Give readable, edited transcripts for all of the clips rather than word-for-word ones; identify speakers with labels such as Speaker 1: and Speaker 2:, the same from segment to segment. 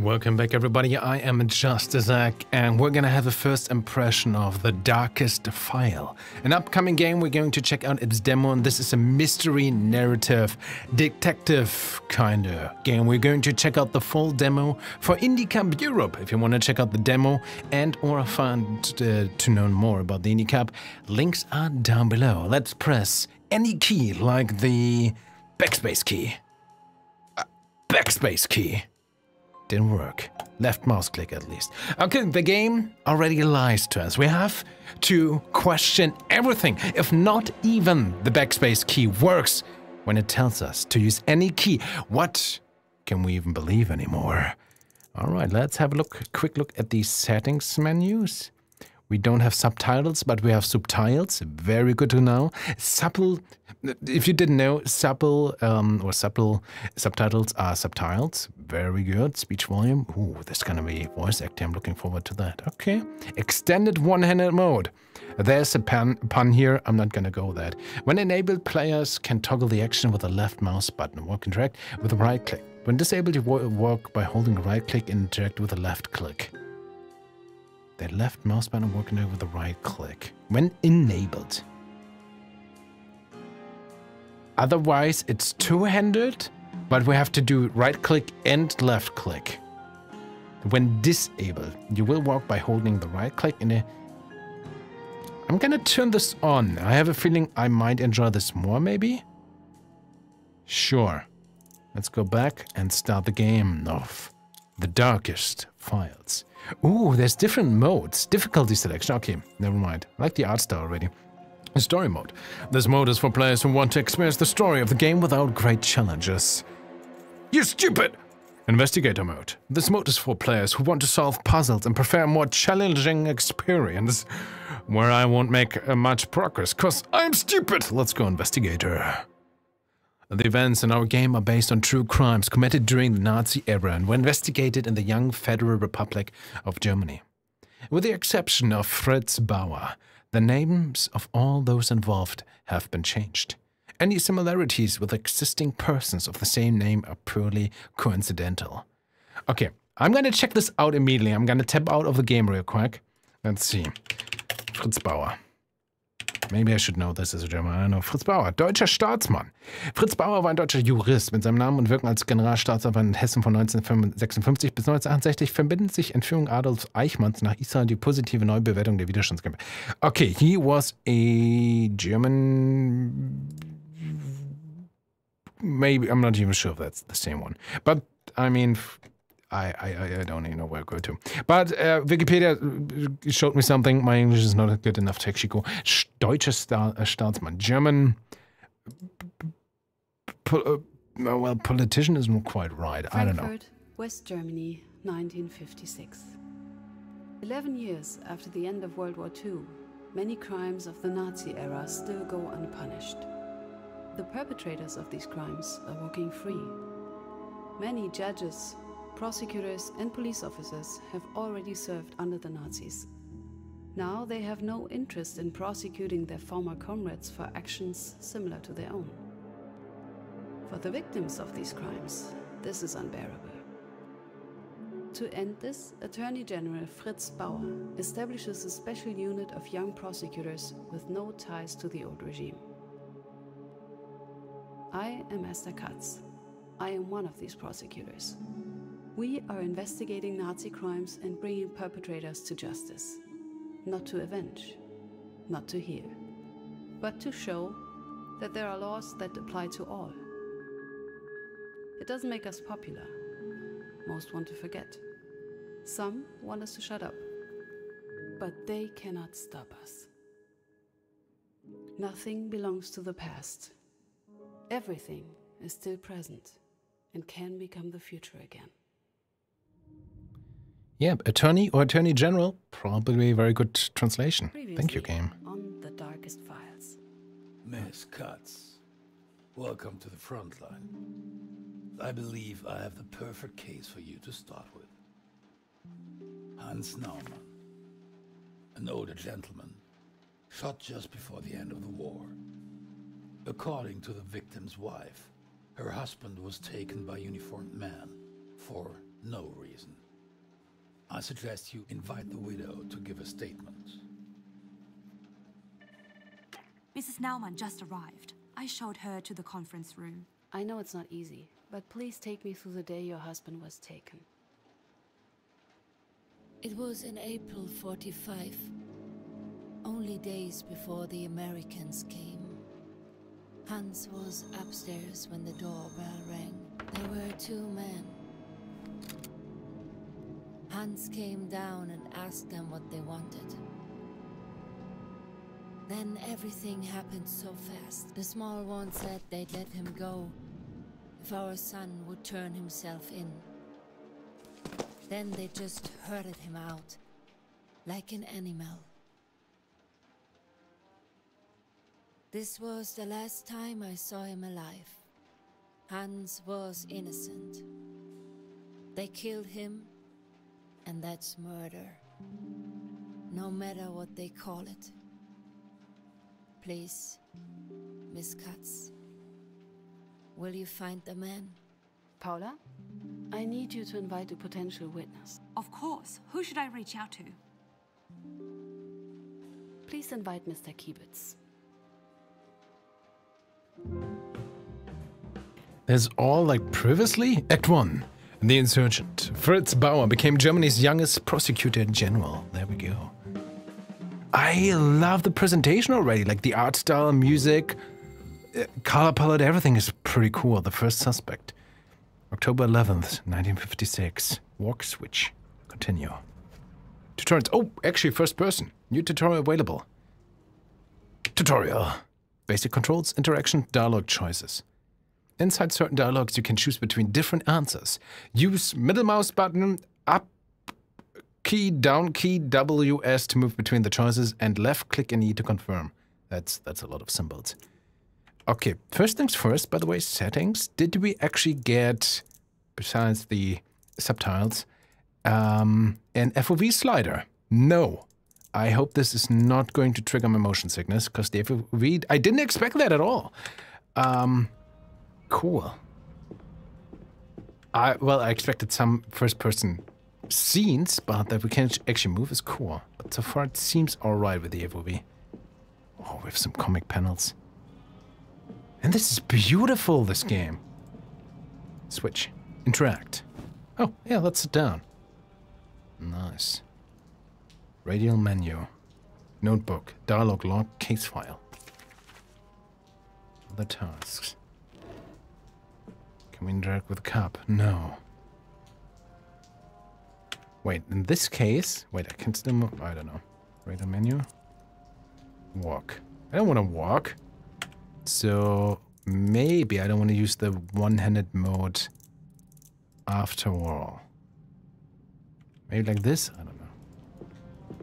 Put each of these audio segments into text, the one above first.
Speaker 1: Welcome back, everybody. I am JustDaZack, and we're gonna have a first impression of The Darkest File, an upcoming game. We're going to check out its demo, and this is a mystery narrative detective kinda game. We're going to check out the full demo for IndieCup Europe. If you want to check out the demo and or find to know more about the IndieCup, links are down below. Let's press any key, like the backspace key. Backspace key. Didn't work. Left mouse click at least. Okay, the game already lies to us. We have to question everything. If not even the backspace key works when it tells us to use any key, what can we even believe anymore? All right, let's have a quick look at the settings menus. We don't have subtitles, but we have subtitles. Very good to know. Supple, if you didn't know, supple subtitles are subtitles. Very good. Speech volume. Ooh, this is gonna be voice acting. I'm looking forward to that. Okay. Extended one-handed mode. There's a pun here. I'm not gonna go that. When enabled, players can toggle the action with the left mouse button. Walk and interact with the right click. When disabled, you walk by holding the right click and interact with the left click. The left mouse button working over the right click when enabled. Otherwise, it's two-handed, but we have to do right click and left click. When disabled, you will walk by holding the right click in a... I'm gonna turn this on. I have a feeling I might enjoy this more, maybe? Sure. Let's go back and start the game of The Darkest Files. Ooh, there's different modes. Difficulty selection. Okay, never mind. I like the art style already. Story mode. This mode is for players who want to experience the story of the game without great challenges. You stupid! Investigator mode. This mode is for players who want to solve puzzles and prefer a more challenging experience, where I won't make much progress, cause I'm stupid! Let's go investigator. The events in our game are based on true crimes committed during the Nazi era and were investigated in the young Federal Republic of Germany. With the exception of Fritz Bauer, the names of all those involved have been changed. Any similarities with existing persons of the same name are purely coincidental. Okay, I'm gonna check this out immediately. I'm gonna tap out of the game real quick. Let's see. Fritz Bauer. Maybe I should know this as a German. I don't know. Fritz Bauer, deutscher Staatsmann. Fritz Bauer war ein deutscher Jurist. Mit seinem Namen und Wirken als Generalstaatsanwalt in Hessen von 1956 bis 1968 verbindet sich Entführung Adolf Eichmanns nach Israel die positive Neubewertung der Widerstandskämpfe. Okay, he was a German... Maybe, I'm not even sure if that's the same one. But, I mean... I don't even know where I go to. But Wikipedia showed me something. My English is not good enough, Chico. Deutscher Staatsmann. German... well, politician isn't quite right. I don't know.
Speaker 2: Frankfurt, West Germany, 1956. 11 years after the end of World War II, many crimes of the Nazi era still go unpunished. The perpetrators of these crimes are walking free. Many judges, prosecutors and police officers have already served under the Nazis. Now they have no interest in prosecuting their former comrades for actions similar to their own. For the victims of these crimes, this is unbearable. To end this, Attorney General Fritz Bauer establishes a special unit of young prosecutors with no ties to the old regime. I am Esther Katz. I am one of these prosecutors. We are investigating Nazi crimes and bringing perpetrators to justice. Not to avenge, not to heal, but to show that there are laws that apply to all. It doesn't make us popular. Most want to forget. Some want us to shut up. But they cannot stop us. Nothing belongs to the past. Everything is still present and can become the future again.
Speaker 1: Yeah, attorney or attorney general, probably a very good translation. Thank you, game.
Speaker 2: On The Darkest Files.
Speaker 3: Miss Katz, welcome to the front line. I believe I have the perfect case for you to start with. Hans Naumann, an older gentleman, shot just before the end of the war. According to the victim's wife, her husband was taken by a uniformed man for No reason. I suggest you invite the widow to give a statement.
Speaker 4: Mrs. Naumann just arrived. I showed her to the conference room.
Speaker 2: I know it's not easy, but please take me through the day your husband was taken.
Speaker 5: It was in April 45, only days before the Americans came. Hans was upstairs when the doorbell rang. There were two men. Hans came down and asked them what they wanted. Then everything happened so fast. The small one said they'd let him go if our son would turn himself in. Then they just herded him out, like an animal. This was the last time I saw him alive. Hans was innocent. They killed him, and that's murder. No matter what they call it. Please, Miss Katz, will you find the man?
Speaker 2: Paula, I need you to invite a potential witness.
Speaker 4: Of course. Who should I reach out to?
Speaker 2: Please invite Mr. Kiebitz.
Speaker 1: There's all like previously. Act 1. The insurgent. Fritz Bauer became Germany's youngest prosecutor general. There we go. I love the presentation already. Like the art style, music, color palette, everything is pretty cool. The first suspect. October 11th, 1956. Walk switch. Continue. Tutorials. Oh, actually first person. New tutorial available. Tutorial. Basic controls, interaction, dialogue choices. Inside certain dialogues, you can choose between different answers. Use middle mouse button, up key, down key, WS to move between the choices, and left click and E to confirm. That's a lot of symbols. Okay, first things first, by the way, settings. Did we actually get, besides the subtitles, an FOV slider? No. I hope this is not going to trigger my motion sickness, because the FOV, I didn't expect that at all. Cool. I expected some first-person scenes, but that we can actually move is cool. But so far it seems alright with the FOV. Oh, we have some comic panels. And this is beautiful, this game. Switch. Interact. Oh, yeah, let's sit down. Nice. Radial menu. Notebook. Dialogue log. Case file. Other tasks. Can we interact with the cop? No. Wait, in this case... Wait, I can still move... I don't know. Radial menu. Walk. I don't want to walk. So maybe I don't want to use the one-handed mode after all. Maybe like this? I don't know.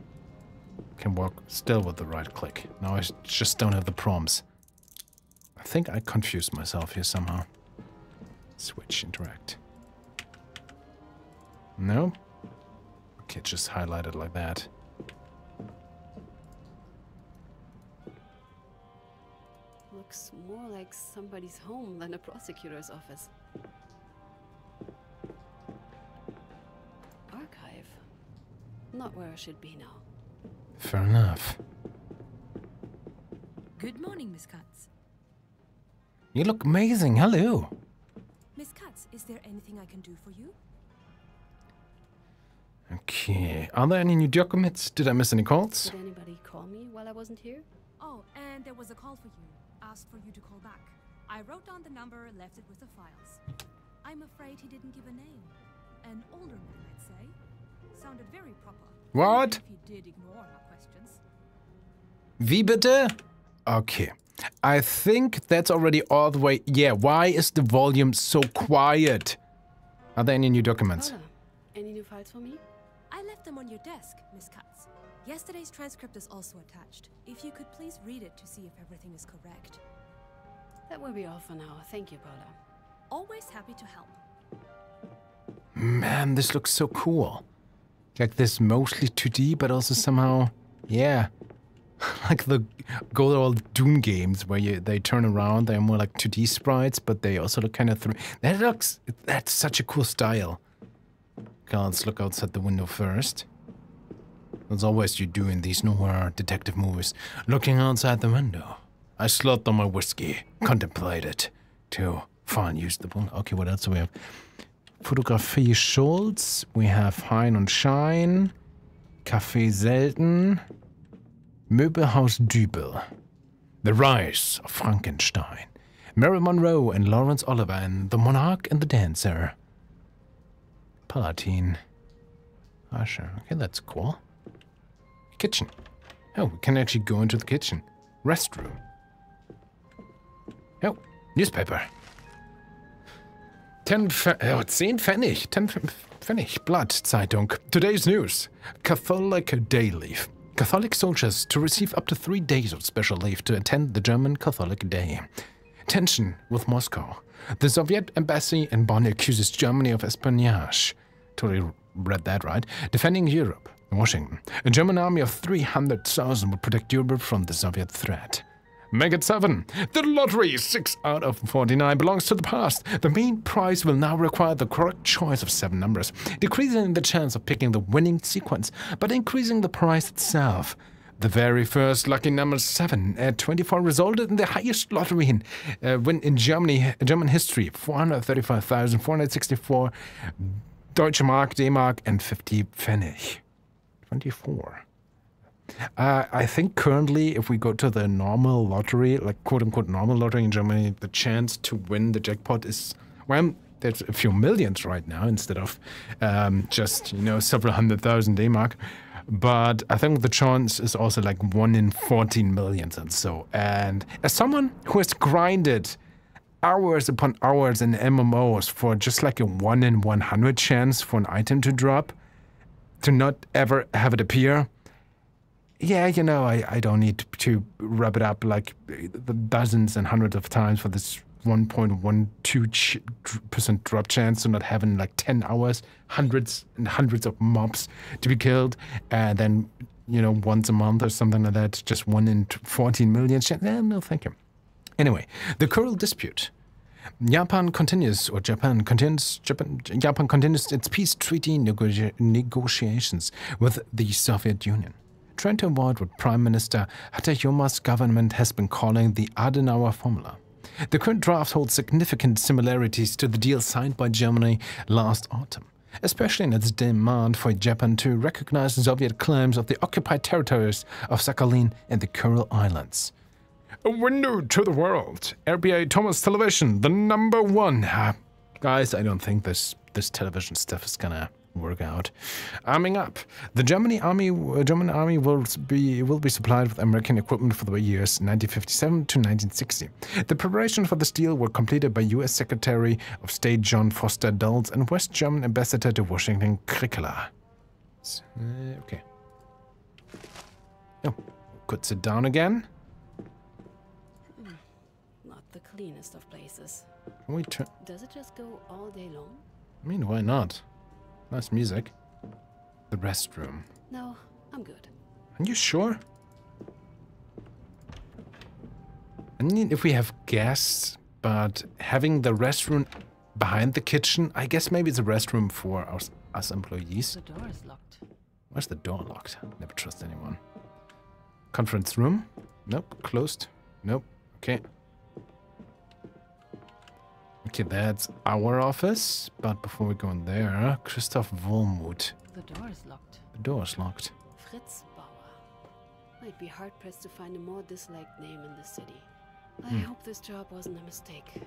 Speaker 1: Can walk still with the right click. Now I just don't have the prompts. I think I confused myself here somehow. Switch, interact. No? Okay, just highlight it like that.
Speaker 2: Looks more like somebody's home than a prosecutor's office. Archive. Not where I should be now.
Speaker 1: Fair enough.
Speaker 4: Good morning, Miss Katz.
Speaker 1: You look amazing. Hello.
Speaker 4: Miss Katz, is there anything I can do for you?
Speaker 1: Okay. Are there any new documents? Did I miss any calls?
Speaker 2: Did anybody call me while I wasn't here?
Speaker 4: Oh, and there was a call for you. Asked for you to call back. I wrote down the number, left it with the files. I'm afraid he didn't give a name. An older man, I'd say. Sounded very proper.
Speaker 1: What?
Speaker 4: If he did ignore our questions.
Speaker 1: Wie bitte? Okay. I think that's already all the way... Yeah, why is the volume so quiet? Are there any new documents?
Speaker 2: Paula, any new files for me?
Speaker 4: I left them on your desk, Miss Katz. Yesterday's transcript is also attached. If you could please read it to see if everything is correct.
Speaker 2: That will be all for now. Thank you, Paula.
Speaker 4: Always happy to help.
Speaker 1: Man, this looks so cool. Like this mostly 2D, but also somehow... Yeah. Like the good old Doom games where they turn around, they're more like 2D sprites, but they also look kind of... That's such a cool style. Okay, let's look outside the window first. As always you do in these noir detective movies. Looking outside the window. I slurped on my whiskey, contemplated to find use the book. Okay, what else do we have? Fotografie Schulz. We have Hein und Schein. Café Selten. Möbelhaus Dübel. The Rise of Frankenstein. Marilyn Monroe and Laurence Olivier and The Monarch and the Dancer. Palatine. Usher. Okay, that's cool. Kitchen. Oh, we can actually go into the kitchen. Restroom. Oh, newspaper. 10 Pfennig. 10 Pfennig. Blattzeitung. Today's news. Catholic Day leave. Catholic soldiers to receive up to 3 days of special leave to attend the German Catholic Day. Tension with Moscow. The Soviet embassy in Bonn accuses Germany of espionage. Totally read that right. Defending Europe. Washington. A German army of 300,000 would protect Europe from the Soviet threat. Make it 7. The lottery, 6 out of 49, belongs to the past. The main prize will now require the correct choice of 7 numbers, decreasing the chance of picking the winning sequence, but increasing the prize itself. The very first lucky number 7 at 24 resulted in the highest lottery win in German history, 435,464 Deutsche Mark, D-Mark, and 50 Pfennig. 24. I think currently, if we go to the normal lottery, like quote-unquote normal lottery in Germany, the chance to win the jackpot is, well, there's a few millions right now instead of just, you know, several 100,000 D-Mark. But I think the chance is also like 1 in 14 millions and so. And as someone who has grinded hours upon hours in MMOs for just like a 1 in 100 chance for an item to drop, to not ever have it appear, yeah, you know, I don't need to rub it up like the dozens and hundreds of times for this 1.12% drop chance to not having like 10 hours, hundreds and hundreds of mobs to be killed, and then, you know, once a month or something like that, just 1 in 14 million chance. No, thank you. Anyway, the Kuril dispute. Japan continues its peace treaty negotiations with the Soviet Union, trying to avoid what Prime Minister Hatayoma's government has been calling the Adenauer formula. The current draft holds significant similarities to the deal signed by Germany last autumn, especially in its demand for Japan to recognize Soviet claims of the occupied territories of Sakhalin and the Kuril Islands. A window to the world. RBA Thomas Television, the #1. Guys, I don't think this television stuff is gonna work out. Arming up. The German army will be supplied with American equipment for the years 1957 to 1960. The preparations for this deal were completed by U.S. Secretary of State John Foster Dulles and West German Ambassador to Washington Krickeler. Okay. Oh, could sit down again.
Speaker 2: Not the cleanest of places.
Speaker 1: Can we turn?
Speaker 2: Does it just go all day long?
Speaker 1: I mean, why not? Nice music. The restroom.
Speaker 2: No, I'm good.
Speaker 1: Are you sure? I mean, if we have guests, but having the restroom behind the kitchen, I guess maybe it's a restroom for us employees.
Speaker 2: The door is locked.
Speaker 1: Where's the door locked? Never trust anyone. Conference room? Nope. Closed? Nope. Okay. Okay, that's our office, but before we go in there, Christoph Wohlmuth.
Speaker 2: The door is locked.
Speaker 1: The door is locked.
Speaker 2: Fritz Bauer. I'd be hard-pressed to find a more disliked name in the city. I hope this job wasn't a mistake.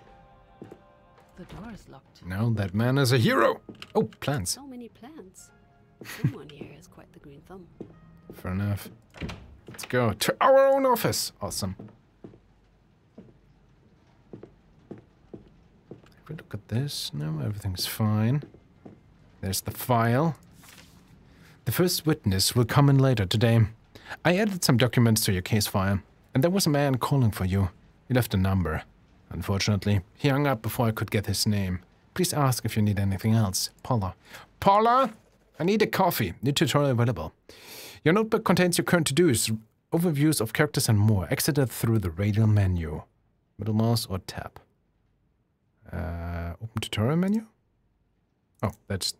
Speaker 2: The door is locked.
Speaker 1: No, that man is a hero! Oh, plants.
Speaker 2: So many plants. Someone here has quite the green thumb.
Speaker 1: Fair enough. Let's go to our own office. Awesome. If we look at this, no, everything's fine. There's the file. The first witness will come in later today. I added some documents to your case file, and there was a man calling for you. He left a number. Unfortunately, he hung up before I could get his name. Please ask if you need anything else. Paula. Paula! I need a coffee. New tutorial available. Your notebook contains your current to-dos, overviews of characters and more. Exit it through the radial menu. Middle mouse or tab. Open tutorial menu? Oh, that's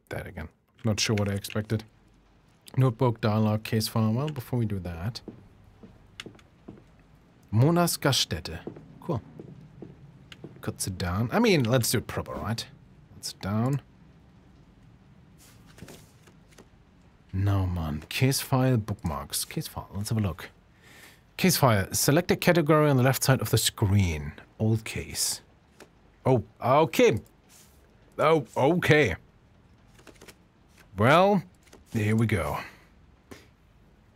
Speaker 1: that again. Not sure what I expected. Notebook, dialogue, case file. Well, before we do that. Monas Gaststätte. Cool. Could sit down. I mean, let's do it proper, right? Let's sit down. No, man. Case file, bookmarks. Case file. Let's have a look. Case file. Select a category on the left side of the screen. Old case. Oh, okay. Oh, okay. Well, here we go.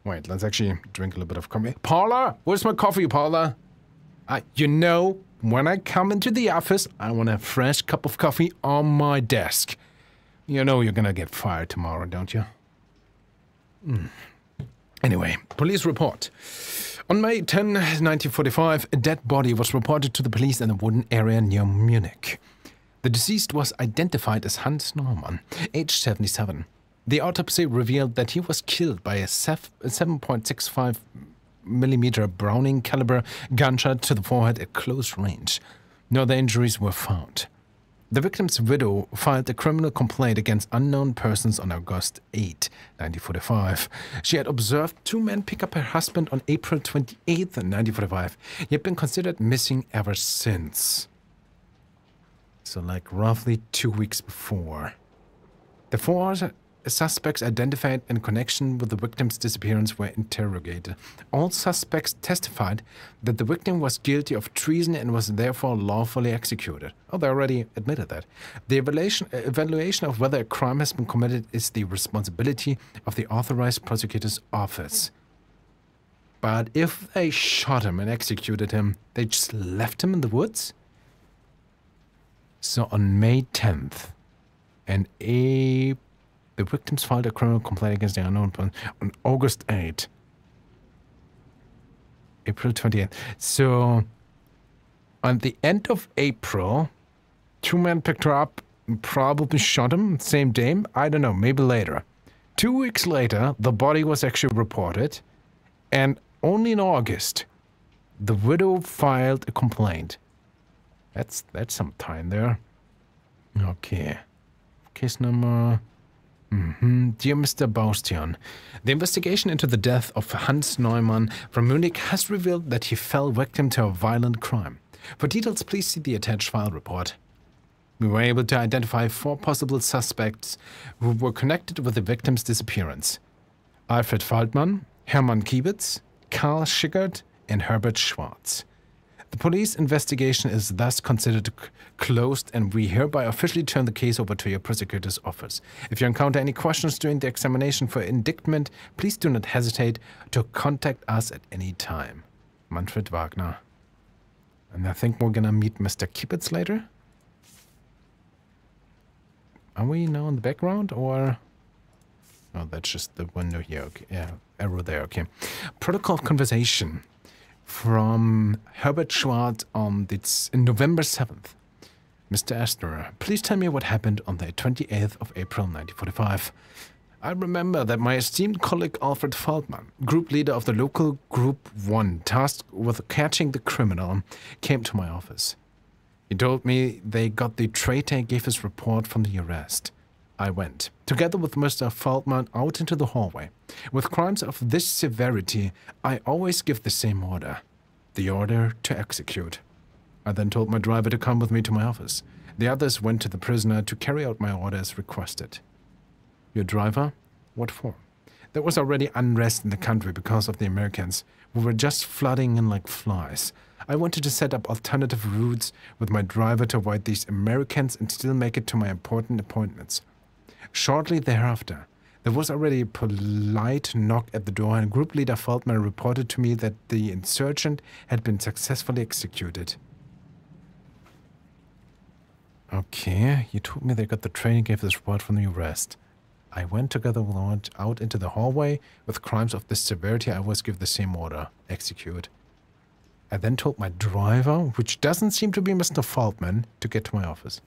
Speaker 1: Wait, let's actually drink a little bit of coffee. Paula, where's my coffee, Paula? You know, when I come into the office, I want a fresh cup of coffee on my desk. You know you're gonna get fired tomorrow, don't you? Anyway, police report. On May 10, 1945, a dead body was reported to the police in a wooded area near Munich. The deceased was identified as Hans Norman, age 77. The autopsy revealed that he was killed by a 7.65 millimeter Browning caliber gunshot to the forehead at close range. No other injuries were found. The victim's widow filed a criminal complaint against unknown persons on August 8, 1945. She had observed two men pick up her husband on April 28, 1945. He had been considered missing ever since. So like roughly 2 weeks before. The four suspects identified in connection with the victim's disappearance were interrogated. All suspects testified that the victim was guilty of treason and was therefore lawfully executed. Oh, they already admitted that. The evaluation of whether a crime has been committed is the responsibility of the authorized prosecutor's office. But if they shot him and executed him, they just left him in the woods? So on May 10th, the victims filed a criminal complaint against the unknown person on August 8. April 28th. So, on the end of April, two men picked her up and probably shot him same day. I don't know, maybe later. 2 weeks later, the body was actually reported. And only in August, the widow filed a complaint. That's some time there. Okay. Case number... Dear Mr. Baustian, the investigation into the death of Hans Neumann from Munich has revealed that he fell victim to a violent crime. For details, please see the attached file report. We were able to identify 4 possible suspects who were connected with the victim's disappearance. Alfred Feldmann, Hermann Kiebitz, Karl Schickert, and Herbert Schwarz. The police investigation is thus considered closed, and we hereby officially turn the case over to your prosecutor's office. If you encounter any questions during the examination for indictment, please do not hesitate to contact us at any time. Manfred Wagner. And I think we're gonna meet Mr. Kiebitz later. Are we now in the background, or... Oh, that's just the window here. Okay, yeah, arrow there, okay. Protocol of conversation. From Herbert Schwarz on November 7th. Mr. Astner, please tell me what happened on the 28th of April 1945. I remember that my esteemed colleague Alfred Feldmann, group leader of the local Group 1 tasked with catching the criminal, came to my office. He told me they got the traitor and gave his report from the arrest. I went, together with Mr. Feldmann, out into the hallway. With crimes of this severity, I always give the same order. The order to execute. I then told my driver to come with me to my office. The others went to the prisoner to carry out my order as requested. Your driver? What for? There was already unrest in the country because of the Americans, who were just flooding in like flies. I wanted to set up alternative routes with my driver to avoid these Americans and still make it to my important appointments. Shortly thereafter, there was already a polite knock at the door, and group leader Feldmann reported to me that the insurgent had been successfully executed. Okay, you told me they got the training, gave this report from the arrest. I went together out into the hallway. With crimes of this severity, I always give the same order, execute. I then told my driver, which doesn't seem to be Mr. Feldmann, to get to my office.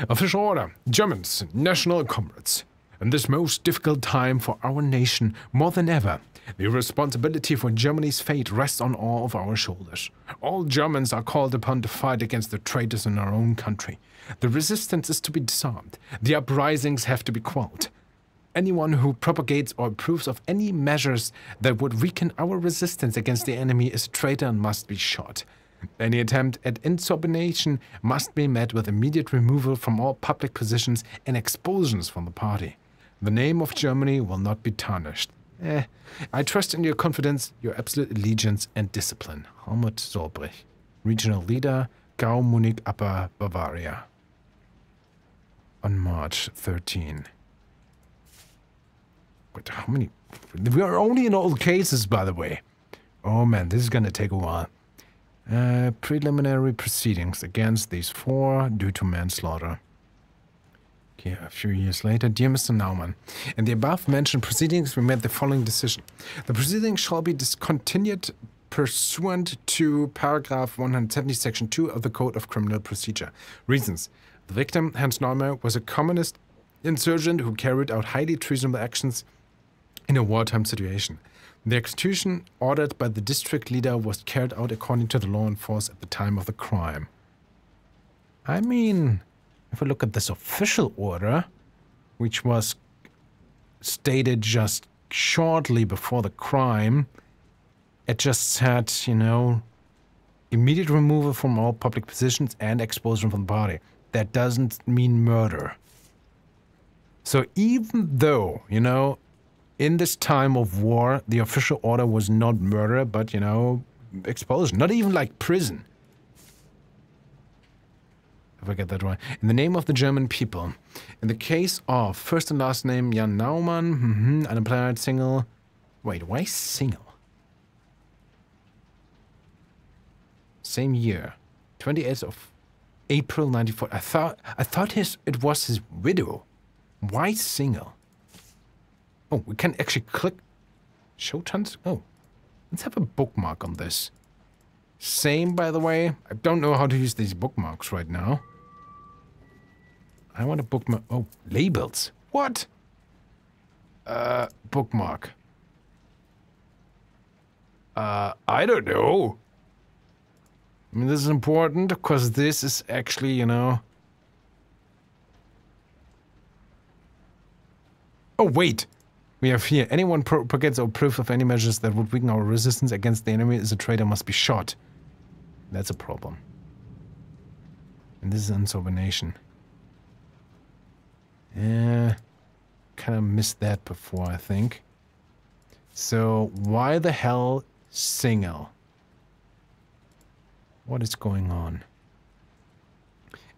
Speaker 1: Official order. Germans, national comrades. In this most difficult time for our nation, more than ever, the responsibility for Germany's fate rests on all of our shoulders. All Germans are called upon to fight against the traitors in our own country. The resistance is to be disarmed. The uprisings have to be quelled. Anyone who propagates or approves of any measures that would weaken our resistance against the enemy is a traitor and must be shot. Any attempt at insubordination must be met with immediate removal from all public positions and expulsions from the party. The name of Germany will not be tarnished. I trust in your confidence, your absolute allegiance and discipline. Helmut Solbrich, Regional Leader, Gau Munich Upper Bavaria. On March 13. But how many? We are only in all cases, by the way. Oh man, this is gonna take a while. Preliminary proceedings against these 4 due to manslaughter. Okay, a few years later, dear Mr. Naumann, in the above-mentioned proceedings, we made the following decision. The proceedings shall be discontinued pursuant to paragraph 170, section 2 of the Code of Criminal Procedure. Reasons. The victim, Hans Neumann, was a communist insurgent who carried out highly treasonable actions in a wartime situation. The execution ordered by the district leader was carried out according to the law in force at the time of the crime. I mean, if we look at this official order, which was stated just shortly before the crime, it just said, you know, immediate removal from all public positions and expulsion from the party. That doesn't mean murder. So even though, you know, in this time of war, the official order was not murder, but, you know, expulsion. Not even like prison. If I get that right. In the name of the German people. In the case of first and last name Jan Naumann, unemployed, single. Wait, why single? Same year. 28th of April 94. I thought it was his widow. Why single? Oh, we can actually click show trans. Oh, let's have a bookmark on this. Same, by the way. I don't know how to use these bookmarks right now. I want a bookmark. Oh, labels. What? Bookmark. I don't know. I mean, this is important because this is actually, you know. Oh, wait. We have here, anyone propagates or proof of any measures that would weaken our resistance against the enemy is a traitor must be shot. That's a problem. And this is insubordination. Yeah, kind of missed that before, I think. So, why the hell single? What is going on?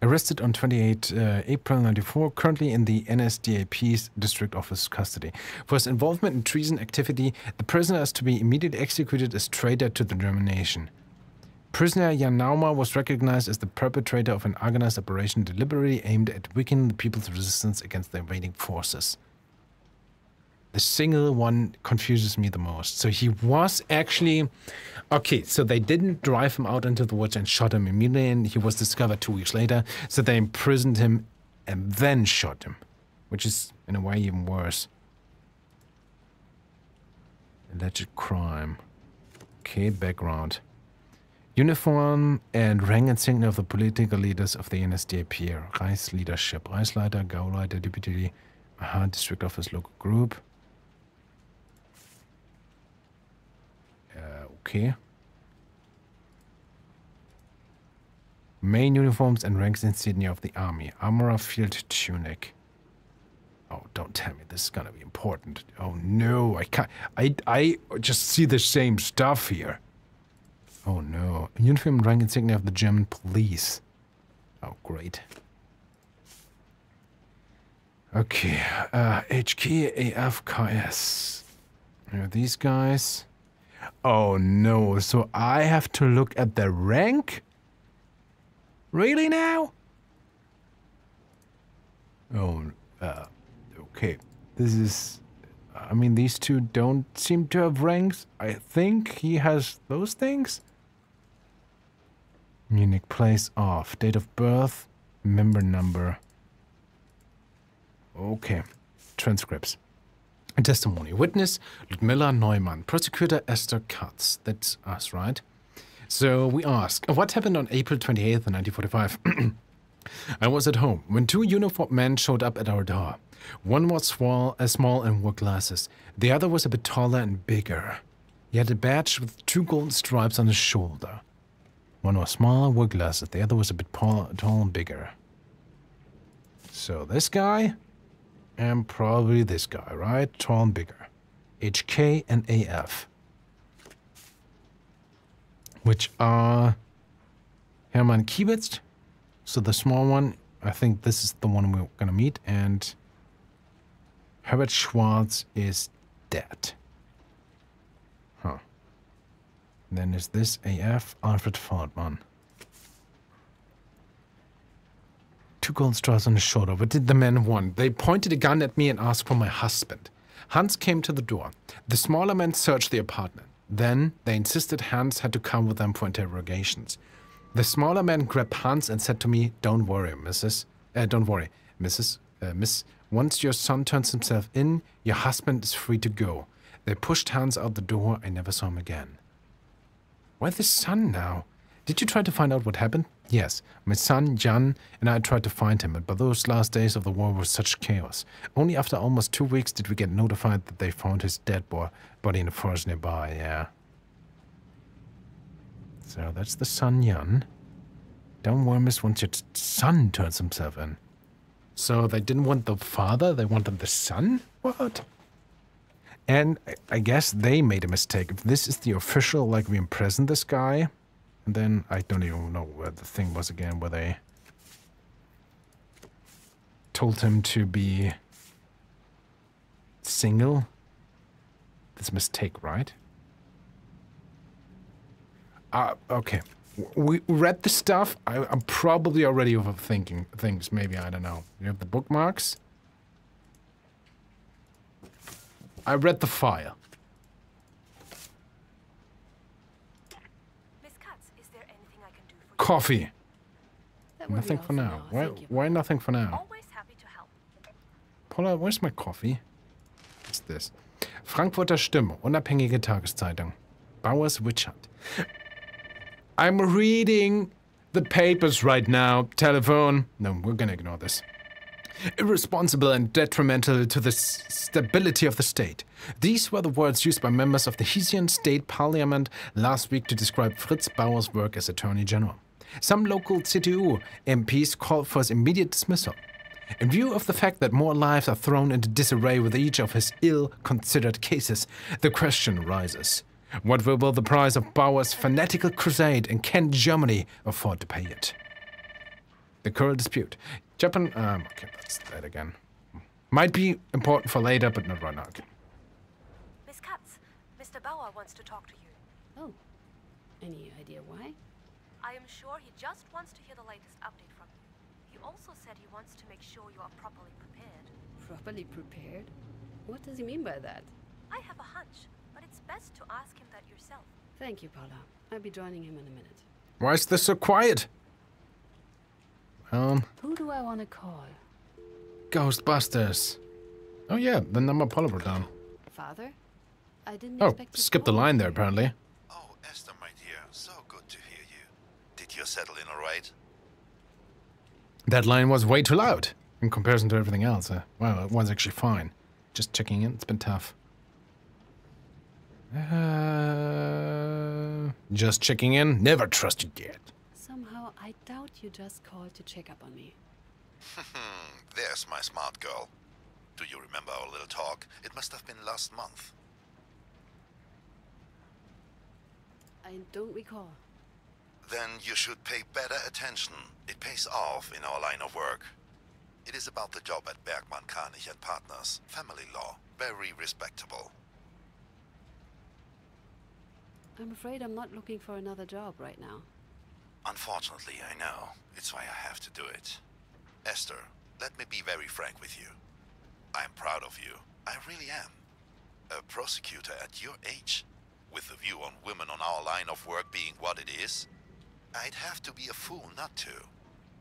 Speaker 1: Arrested on 28 April 94, currently in the NSDAP's district office custody. For his involvement in treason activity, the prisoner is to be immediately executed as traitor to the German nation. Prisoner Jan Naumann was recognized as the perpetrator of an organized operation deliberately aimed at weakening the people's resistance against the invading forces. The single one confuses me the most. So he was actually... Okay, so they didn't drive him out into the woods and shot him immediately, and he was discovered 2 weeks later. So they imprisoned him and then shot him. Which is, in a way, even worse. Alleged crime. Okay, background. Uniform and rank insignia of the political leaders of the NSDAP. Reichsleadership. Reichsleiter, Gauleiter, Deputy, District Office, Local Group. Okay. Main uniforms and ranks insignia of the army. Armorer field tunic. Oh, don't tell me this is gonna be important. Oh no, I can't. I just see the same stuff here. Oh no. Uniform and rank insignia of the German police. Oh, great. Okay. HK, AF, KS. Are these guys? Oh no, so I have to look at the rank? Really now? Oh, okay. This is... I mean, these two don't seem to have ranks. I think he has those things? Munich, place off. Date of birth, member number. Okay. transcripts. Testimony. Witness, Ludmilla Neumann. Prosecutor, Esther Katz. That's us, right? So we ask, what happened on April 28th, 1945? I was at home when two uniformed men showed up at our door. One was small and wore glasses. The other was a bit taller and bigger. He had a badge with 2 golden stripes on his shoulder. One was small, wore glasses. The other was a bit tall and bigger. So this guy, and probably this guy, right? Tall and bigger. HK and AF. Which are Hermann Kiebitz. So the small one, I think this is the one we're gonna meet, and Herbert Schwartz is dead. Huh. And then is this AF, Alfred Feldman. 2 gold straws on his shoulder. What did the men want? They pointed a gun at me and asked for my husband. Hans came to the door. The smaller men searched the apartment. Then they insisted Hans had to come with them for interrogations. The smaller man grabbed Hans and said to me, "Don't worry, Miss. Once your son turns himself in, your husband is free to go." They pushed Hans out the door. I never saw him again. Why the son now? Did you try to find out what happened? Yes, my son Jan and I tried to find him, but those last days of the war were such chaos. Only after almost 2 weeks did we get notified that they found his dead body in a forest nearby, yeah. So that's the son Jan. Don't worry, miss, once your son turns himself in. So they didn't want the father, they wanted the son? What? And I guess they made a mistake. If this is the official, like we imprisoned this guy, and then I don't even know where the thing was again, where they told him to be single. This mistake, right? Okay. We read the stuff. I'm probably already overthinking things. Maybe, I don't know. You have the bookmarks. I read the file.
Speaker 4: Miss Katz, is there anything I can do for you?
Speaker 1: Coffee.
Speaker 2: That would be
Speaker 1: Nothing
Speaker 2: all
Speaker 1: for now.
Speaker 2: Thank you.
Speaker 1: Why nothing for now?
Speaker 4: Always happy to help.
Speaker 1: Paula, where's my coffee? What's this? Frankfurter Stimme, unabhängige Tageszeitung. Bauers Witch Hunt. I'm reading the papers right now. Telephone. No, we're gonna ignore this. Irresponsible and detrimental to the stability of the state. These were the words used by members of the Hessian State Parliament last week to describe Fritz Bauer's work as Attorney General. Some local CDU MPs called for his immediate dismissal. In view of the fact that more lives are thrown into disarray with each of his ill-considered cases, the question arises. What will be the price of Bauer's fanatical crusade, and can Germany afford to pay it? The current dispute. Japan, okay, that's that again. Might be important for later, but not right now. Okay.
Speaker 4: Miss Katz, Mr. Bauer wants to talk to you.
Speaker 2: Oh, any idea why?
Speaker 4: I am sure he just wants to hear the latest update from you. He also said he wants to make sure you are properly prepared.
Speaker 2: Properly prepared? What does he mean by that?
Speaker 4: I have a hunch, but it's best to ask him that yourself.
Speaker 2: Thank you, Paula. I'll be joining him in a minute.
Speaker 1: Why is this so quiet?
Speaker 2: Who do I want to call?
Speaker 1: Ghostbusters. Oh yeah, the number Paula wrote down.
Speaker 2: Father? I didn't
Speaker 1: Oh,
Speaker 2: expect you to
Speaker 1: skipped the
Speaker 2: call
Speaker 1: line
Speaker 2: me.
Speaker 1: there apparently.
Speaker 6: Oh, Esther, my dear, so good to hear you. Did you settle in all right?
Speaker 1: That line was way too loud in comparison to everything else. Well, it was actually fine. Just checking in, it's been tough. Just checking in. Never trust you yet.
Speaker 2: Somehow, I doubt you just called to check up on me.
Speaker 6: There's my smart girl. Do you remember our little talk? It must have been last month.
Speaker 2: I don't recall.
Speaker 6: Then you should pay better attention. It pays off in our line of work. It is about the job at Bergmann, Kranich and Partners. Family law. Very respectable.
Speaker 2: I'm afraid I'm not looking for another job right now.
Speaker 6: Unfortunately, I know. It's why I have to do it. Esther, let me be very frank with you. I'm proud of you. I really am. A prosecutor at your age, with the view on women on our line of work being what it is, I'd have to be a fool not to.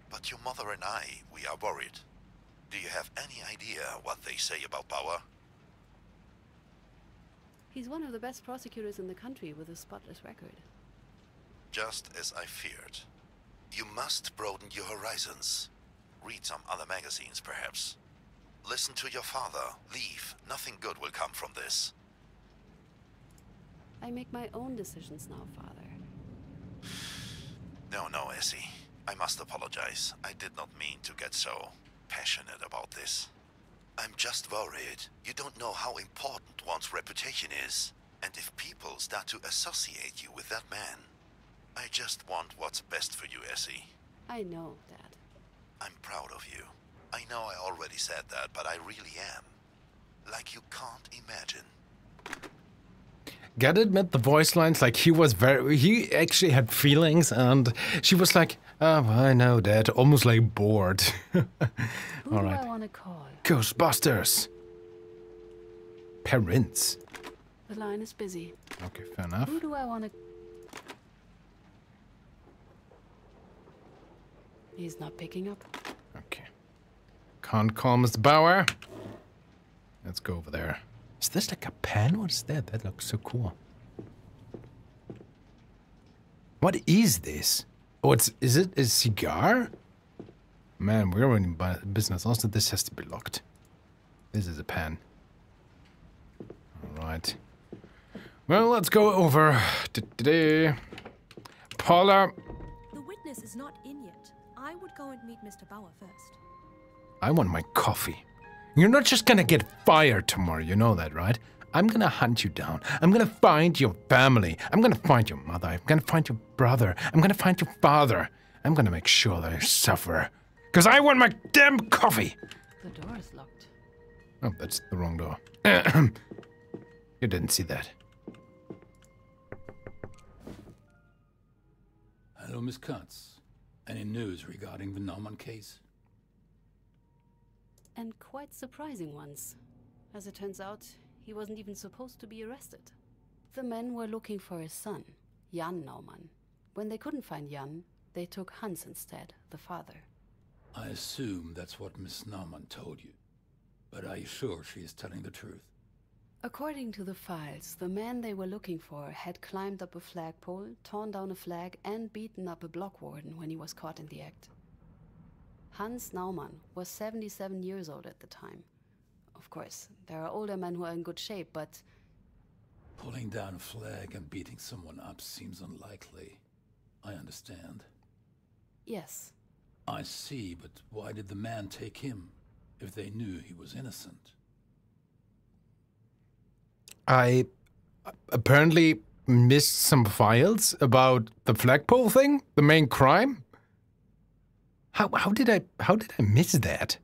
Speaker 6: But your mother and I, we are worried. Do you have any idea what they say about Bauer?
Speaker 2: He's one of the best prosecutors in the country with a spotless record.
Speaker 6: Just as I feared. You must broaden your horizons. Read some other magazines, perhaps. Listen to your father. Leave. Nothing good will come from this.
Speaker 2: I make my own decisions now, Father.
Speaker 6: No, Essie. I must apologize. I did not mean to get so passionate about this. I'm just worried. You don't know how important one's reputation is. And if people start to associate you with that man. I just want what's best for you, Essie.
Speaker 2: I know, Dad.
Speaker 6: I'm proud of you. I know I already said that, but I really am. Like you can't imagine.
Speaker 1: Gotta admit, the voice lines, like he actually had feelings, and she was like, oh, I know, Dad, almost like bored.
Speaker 2: Who
Speaker 1: All
Speaker 2: do
Speaker 1: right.
Speaker 2: I want to call?
Speaker 1: Ghostbusters. Parents.
Speaker 2: The line is busy.
Speaker 1: Okay, fair enough.
Speaker 2: Who do I want to... He's not picking up.
Speaker 1: Okay. Can't call Mr. Bauer. Let's go over there. Is this like a pen? What is that? That looks so cool. What is this? Oh, is it a cigar? Man, we're in business. Also, this has to be locked. This is a pen. All right. Well, let's go over. Paula.
Speaker 4: The witness is not in yet. I would go and meet Mr. Bauer first.
Speaker 1: I want my coffee. You're not just gonna get fired tomorrow, you know that, right? I'm gonna hunt you down. I'm gonna find your family. I'm gonna find your mother. I'm gonna find your brother. I'm gonna find your father. I'm gonna make sure they suffer. Because I want my damn coffee!
Speaker 2: The door is locked.
Speaker 1: Oh, that's the wrong door. You didn't see that.
Speaker 3: Hello, Miss Katz. Any news regarding the Naumann case?
Speaker 2: And quite surprising ones. As it turns out, he wasn't even supposed to be arrested. The men were looking for his son, Jan Naumann. When they couldn't find Jan, they took Hans instead, the father.
Speaker 3: I assume that's what Miss Naumann told you. But are you sure she is telling the truth?
Speaker 2: According to the files, the man they were looking for had climbed up a flagpole, torn down a flag, and beaten up a block warden when he was caught in the act. Hans Naumann was 77 years old at the time. Of course, there are older men who are in good shape, but...
Speaker 3: Pulling down a flag and beating someone up seems unlikely. I understand.
Speaker 2: Yes.
Speaker 3: I see, but why did the man take him, if they knew he was innocent?
Speaker 1: I apparently missed some files about the flagpole thing, the main crime. How did I miss that?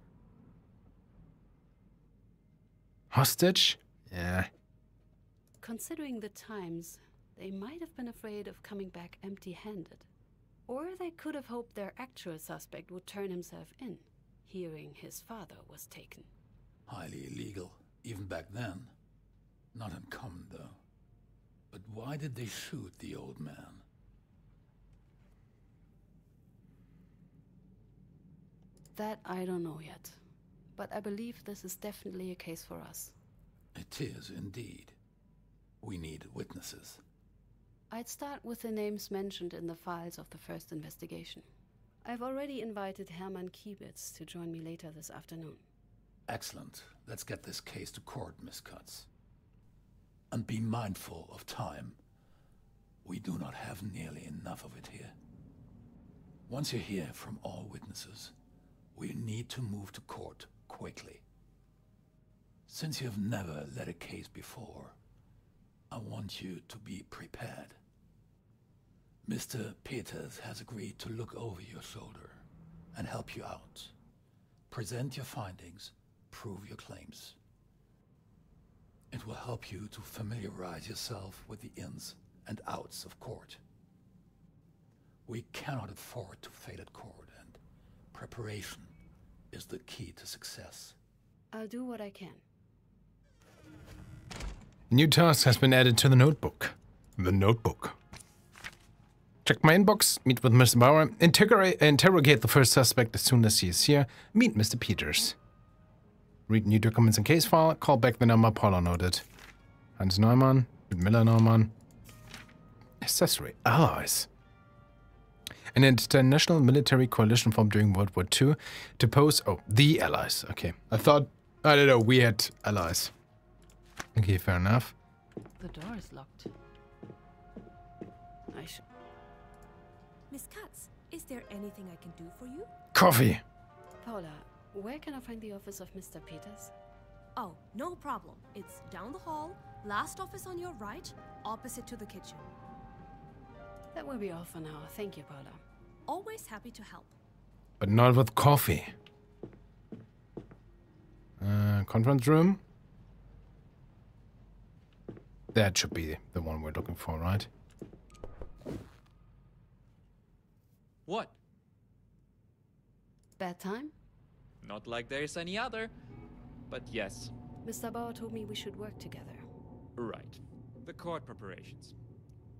Speaker 1: Hostage? Yeah.
Speaker 2: Considering the times, they might have been afraid of coming back empty-handed. Or they could have hoped their actual suspect would turn himself in, hearing his father was taken.
Speaker 3: Highly illegal, even back then. Not uncommon, though. But why did they shoot the old man?
Speaker 2: That I don't know yet. But I believe this is definitely a case for us.
Speaker 3: It is, indeed. We need witnesses.
Speaker 2: I'd start with the names mentioned in the files of the first investigation. I've already invited Hermann Kiebitz to join me later this afternoon.
Speaker 3: Excellent. Let's get this case to court, Miss Katz. And be mindful of time. We do not have nearly enough of it here. Once you hear from all witnesses, we need to move to court quickly. Since you have never led a case before, I want you to be prepared. Mr. Peters has agreed to look over your shoulder and help you out. Present your findings, prove your claims. It will help you to familiarize yourself with the ins and outs of court. We cannot afford to fail at court, and preparation is the key to success.
Speaker 2: I'll do what I can.
Speaker 1: New task has been added to the notebook. The notebook. Check my inbox, meet with Mr. Bauer, interrogate the first suspect as soon as he is here, meet Mr. Peters. Read new documents in case file. Call back the number Paula noted. Hans Neumann. Miller Neumann. Accessory. Allies. An international military coalition formed during World War II to oppose... Oh, the Allies. Okay. I thought... I don't know. We had allies. Okay, fair enough.
Speaker 2: The door is locked. I should...
Speaker 4: Miss Katz, is there anything I can do for you?
Speaker 1: Coffee.
Speaker 2: Paula, where can I find the office of Mr. Peters?
Speaker 4: Oh, no problem. It's down the hall, last office on your right, opposite to the kitchen.
Speaker 2: That will be all for now. Thank you, Paula.
Speaker 4: Always happy to help.
Speaker 1: But not with coffee. Conference room. That should be the one we're looking for, right?
Speaker 7: What?
Speaker 2: Bad time?
Speaker 7: Not like there's any other. But yes.
Speaker 2: Mr. Bauer told me we should work together.
Speaker 7: Right. The court preparations.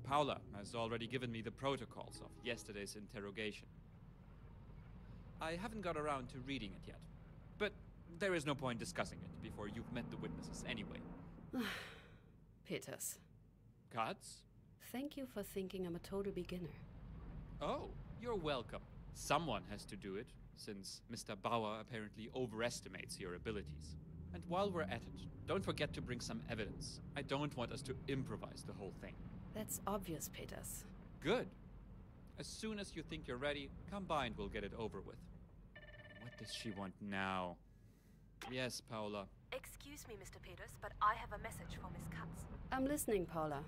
Speaker 7: Paula has already given me the protocols of yesterday's interrogation. I haven't got around to reading it yet. But there is no point discussing it before you've met the witnesses anyway.
Speaker 2: Peters.
Speaker 7: Katz?
Speaker 2: Thank you for thinking I'm a total beginner.
Speaker 7: Oh, you're welcome. Someone has to do it, since Mr. Bauer apparently overestimates your abilities. And while we're at it, don't forget to bring some evidence. I don't want us to improvise the whole thing.
Speaker 2: That's obvious, Peters.
Speaker 7: Good. As soon as you think you're ready, come by and we'll get it over with. What does she want now? Yes, Paula.
Speaker 4: Excuse me, Mr. Peters, but I have a message for Miss Katz.
Speaker 2: I'm listening, Paula.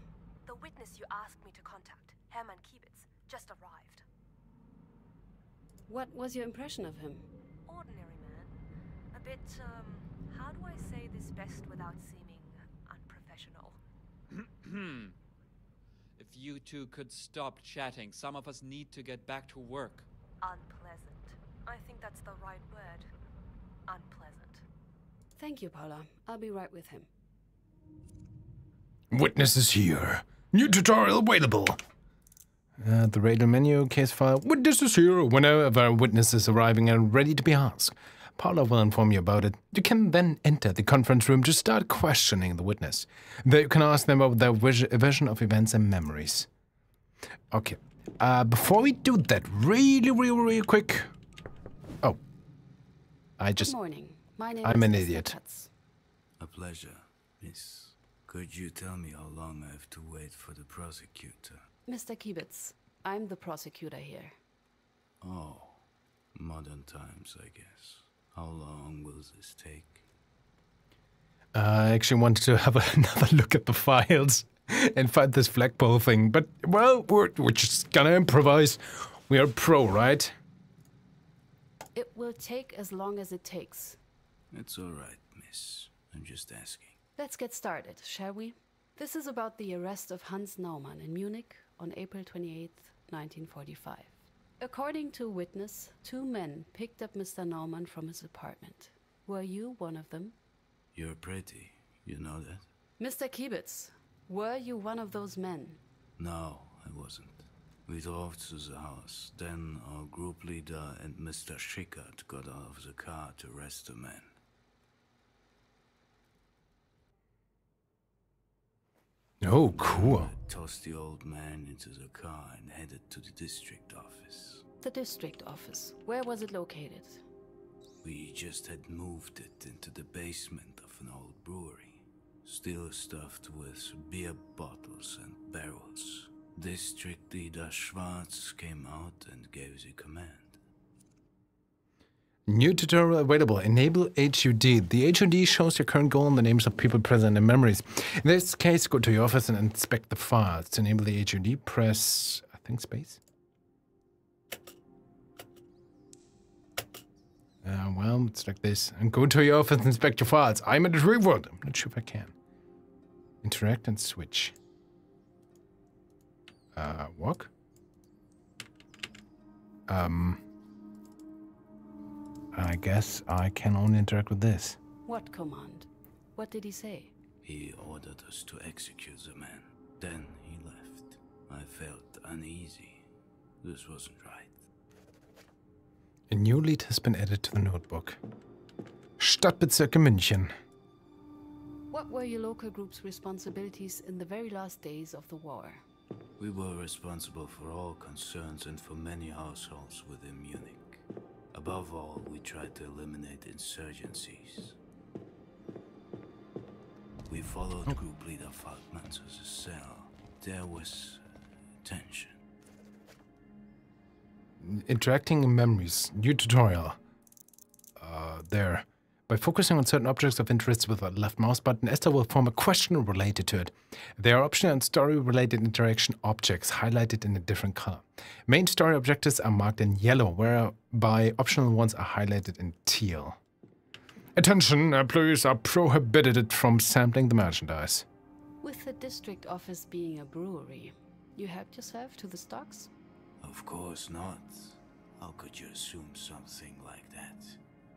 Speaker 4: The witness you asked me to contact, Hermann Kiebitz, just arrived.
Speaker 2: What was your impression of him?
Speaker 4: Ordinary man. A bit, how do I say this best without seeming unprofessional?
Speaker 7: If you two could stop chatting, some of us need to get back to work.
Speaker 4: Unpleasant. I think that's the right word. Unpleasant.
Speaker 2: Thank you, Paula. I'll be right with him.
Speaker 1: Witnesses here. New tutorial available. The radar menu, case file. Witnesses here. Whenever a witness is arriving and ready to be asked, Paula will inform you about it. You can then enter the conference room to start questioning the witness. There you can ask them about their vision of events and memories. Okay. Before we do that, really quick. Oh.
Speaker 2: Good morning. My name
Speaker 1: I'm
Speaker 2: is
Speaker 1: an
Speaker 2: Mr.
Speaker 1: idiot.
Speaker 2: Katz.
Speaker 3: A pleasure, miss. Could you tell me how long I have to wait for the prosecutor?
Speaker 2: Mr. Kiebitz, I'm the prosecutor here.
Speaker 3: Oh, modern times, I guess. How long will this take?
Speaker 1: I actually wanted to have another look at the files and find this flagpole thing, but, well, we're just gonna improvise. We are pro, right?
Speaker 2: It will take as long as it takes.
Speaker 3: It's all right, miss. I'm just asking.
Speaker 2: Let's get started, shall we? This is about the arrest of Hans Naumann in Munich on April 28, 1945. According to a witness, 2 men picked up Mr. Naumann from his apartment. Were you one of them?
Speaker 3: You're pretty. You know that?
Speaker 2: Mr. Kiebitz, were you one of those men?
Speaker 3: No, I wasn't. We drove to the house. Then our group leader and Mr. Schickert got out of the car to arrest the man.
Speaker 1: Oh, cool.
Speaker 3: Tossed the old man into the car and headed to the district office.
Speaker 2: The district office. Where was it located?
Speaker 3: We just had moved it into the basement of an old brewery. Still stuffed with beer bottles and barrels. District Leader Schwarz came out and gave the command.
Speaker 1: New tutorial available. Enable HUD. The HUD shows your current goal and the names of people present in memories. In this case, go to your office and inspect the files. To enable the HUD, press, I think, space. Well, it's like this. And go to your office and inspect your files. I'm at the reward. I'm not sure if I can. Interact and switch. Walk? I guess I can only interact with this.
Speaker 2: What command? What did he say?
Speaker 3: He ordered us to execute the man. Then he left. I felt uneasy. This wasn't right.
Speaker 1: A new lead has been added to the notebook. Stadtbezirke München.
Speaker 2: What were your local group's responsibilities in the very last days of the war?
Speaker 8: We were responsible for all concerns and for many households within Munich. Above all, we tried to eliminate insurgencies. We followed group leader Falkman to the cell. There was tension.
Speaker 1: Interacting in memories. New tutorial. There. By focusing on certain objects of interest with the left mouse button, Esther will form a question related to it. There are optional and story-related interaction objects highlighted in a different color. Main story objectives are marked in yellow, whereby optional ones are highlighted in teal. Attention, employees are prohibited from sampling the merchandise.
Speaker 2: With the district office being a brewery, you helped yourself to the stocks?
Speaker 8: Of course not. How could you assume something like that?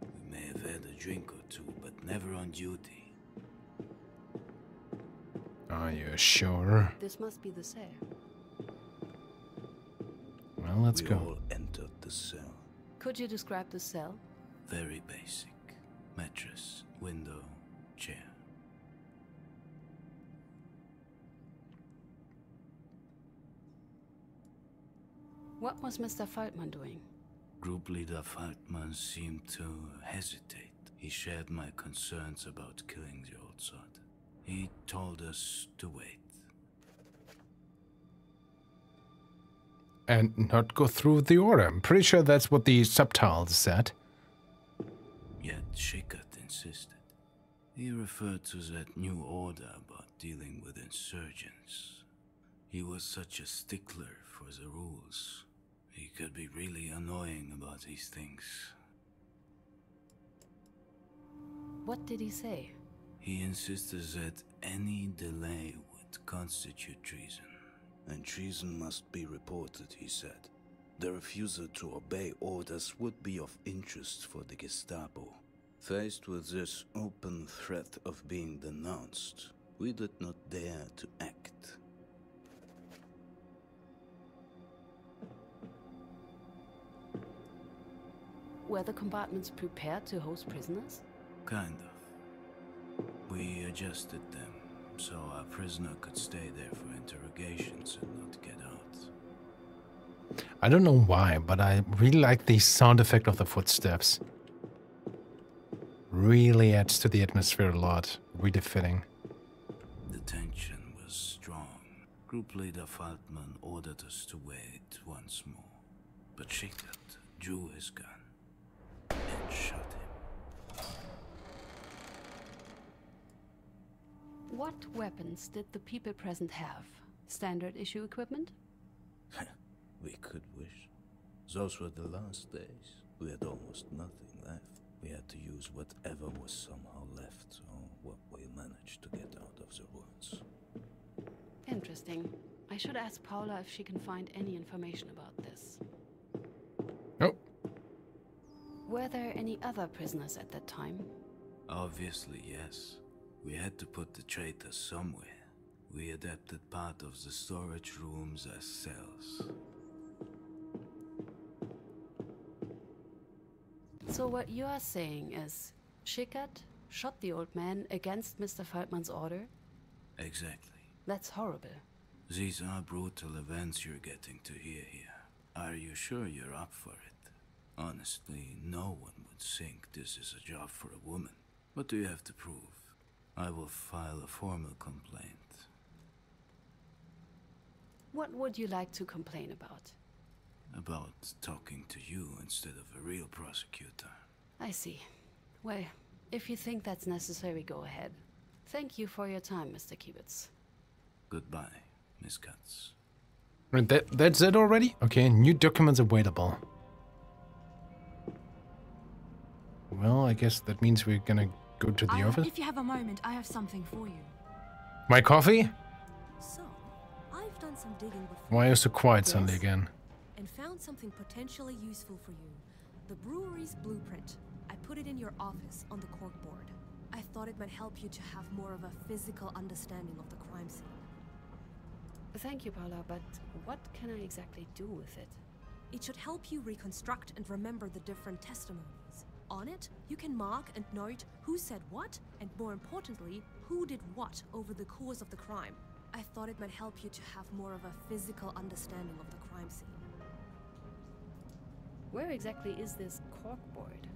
Speaker 8: We may have had a drink or two, but never on duty.
Speaker 1: Are you sure?
Speaker 2: This must be the cell.
Speaker 1: Well, let's go.
Speaker 8: We all entered the cell.
Speaker 2: Could you describe the cell?
Speaker 8: Very basic. Mattress, window, chair.
Speaker 2: What was Mr. Falkman doing?
Speaker 8: Group leader Falkman seemed to hesitate. He shared my concerns about killing the old sod. He told us to wait.
Speaker 1: And not go through the order. I'm pretty sure that's what the subtitles said.
Speaker 8: Yet Schickert insisted. He referred to that new order about dealing with insurgents. He was such a stickler for the rules. He could be really annoying about these things.
Speaker 2: What did he say?
Speaker 8: He insisted that any delay would constitute treason.
Speaker 9: And treason must be reported, he said. The refusal to obey orders would be of interest for the Gestapo. Faced with this open threat of being denounced, we did not dare to act.
Speaker 2: Were the compartments prepared to host prisoners?
Speaker 8: Kind of. We adjusted them, so our prisoner could stay there for interrogations and not get out.
Speaker 1: I don't know why, but I really like the sound effect of the footsteps. Really adds to the atmosphere a lot. Really fitting.
Speaker 8: The tension was strong. Group leader Falkman ordered us to wait once more. But Schickert drew his gun and shot him.
Speaker 2: What weapons did the people present have? Standard issue equipment?
Speaker 9: We could wish. Those were the last days. We had almost nothing left. We had to use whatever was somehow left, or what we managed to get out of the ruins.
Speaker 2: Interesting. I should ask Paula if she can find any information about this.
Speaker 1: Oh.
Speaker 2: Were there any other prisoners at that time?
Speaker 8: Obviously, yes. We had to put the traitors somewhere. We adapted part of the storage rooms as cells.
Speaker 2: So what you are saying is, Schickert shot the old man against Mr. Falkman's order?
Speaker 8: Exactly.
Speaker 2: That's horrible.
Speaker 8: These are brutal events you're getting to hear here. Are you sure you're up for it? Honestly, no one would think this is a job for a woman. What do you have to prove? I will file a formal complaint.
Speaker 2: What would you like to complain about?
Speaker 8: About talking to you instead of a real prosecutor.
Speaker 2: I see. Well, if you think that's necessary, go ahead. Thank you for your time, Mr. Kibitz.
Speaker 8: Goodbye, Miss Katz.
Speaker 1: Right, that's it already? Okay, new documents available. Well, I guess that means we're gonna go to the office.
Speaker 4: If you have a moment, I have something for you.
Speaker 1: My coffee?
Speaker 4: So, I've done some digging before.
Speaker 1: Why are you so quiet suddenly again?
Speaker 4: And found something potentially useful for you. The brewery's blueprint. I put it in your office on the corkboard. I thought it might help you to have more of a physical understanding of the crime scene.
Speaker 2: Thank you, Paula, but what can I exactly do with it?
Speaker 4: It should help you reconstruct and remember the different testimonies. On it, you can mark and note who said what, and more importantly, who did what over the course of the crime. I thought it might help you to have more of a physical understanding of the crime scene.
Speaker 2: Where exactly is this corkboard?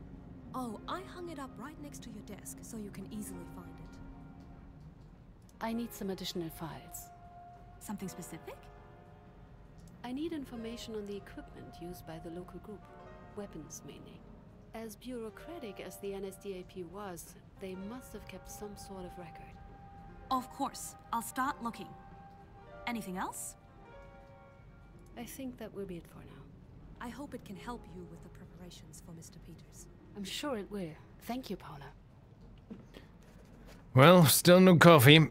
Speaker 4: Oh, I hung it up right next to your desk, so you can easily find it.
Speaker 2: I need some additional files.
Speaker 4: Something specific?
Speaker 2: I need information on the equipment used by the local group. Weapons, mainly. As bureaucratic as the NSDAP was, they must have kept some sort of record.
Speaker 4: Of course. I'll start looking. Anything else?
Speaker 2: I think that will be it for now.
Speaker 4: I hope it can help you with the preparations for Mr. Peters.
Speaker 2: I'm sure it will. Thank you, Paula.
Speaker 1: Well, still no coffee.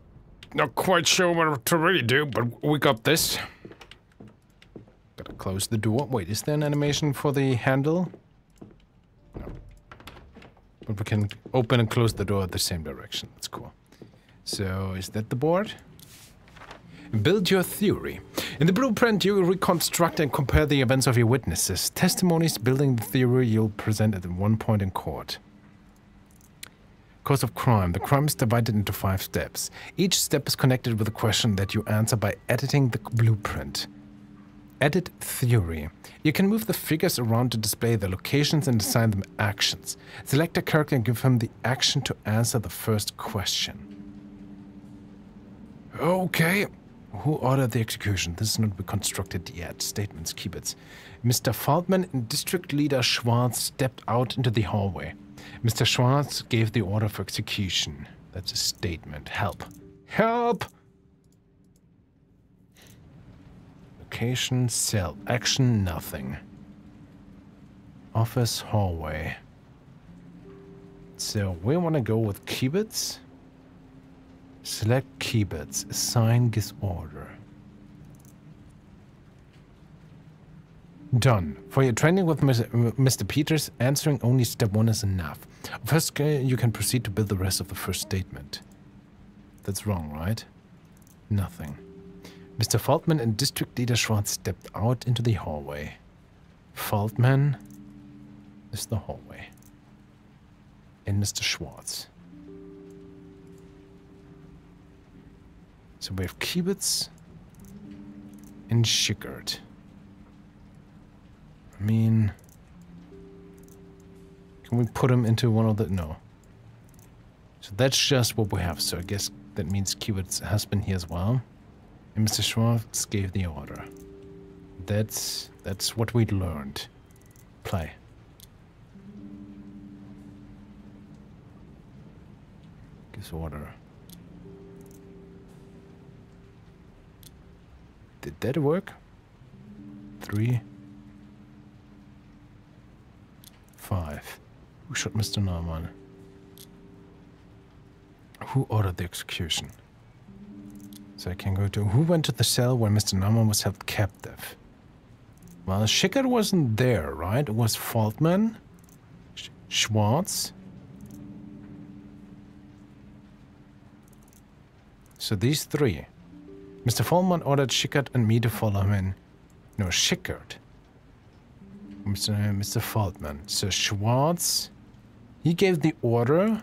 Speaker 1: Not quite sure what to really do, but we got this. Gotta close the door. Wait, is there an animation for the handle? No. But we can open and close the door at the same direction. That's cool. So, is that the board? Build your theory. In the blueprint, you reconstruct and compare the events of your witnesses. Testimonies building the theory you'll present at one point in court. Cause of crime. The crime is divided into 5 steps. Each step is connected with a question that you answer by editing the blueprint. Edit theory. You can move the figures around to display the locations and assign them actions. Select a character and give him the action to answer the first question. Okay. Who ordered the execution? This is not reconstructed yet. Statements, keywords. Mr. Feldman and District Leader Schwartz stepped out into the hallway. Mr. Schwartz gave the order for execution. That's a statement. Help. Help! Location, cell. Action, nothing. Office, hallway. So we want to go with keywords. Select keywords. Assign this order. Done. For your training with Mr. Peters, answering only step 1 is enough. First, you can proceed to build the rest of the first statement. That's wrong, right? Nothing. Mr. Feldman and District Leader Schwartz stepped out into the hallway. Feldman is the hallway. And Mr. Schwartz. So we have Kibitz and Schickert. I mean, can we put him into one of the... No. So that's just what we have. So I guess that means Kibitz's husband here as well. And Mr. Schwartz gave the order. That's what we learned. Play. Gives order. Did that work? 3, 5. Who shot Mr. Norman? Who ordered the execution? So I can go to... Who went to the cell where Mr. Norman was held captive? Well, Schickert wasn't there, right? It was Feldman, Schwartz. So these 3. Mr. Feldman ordered Schickert and me to follow him in. No, Schickert. Mr. Feldman. So Schwartz, he gave the order,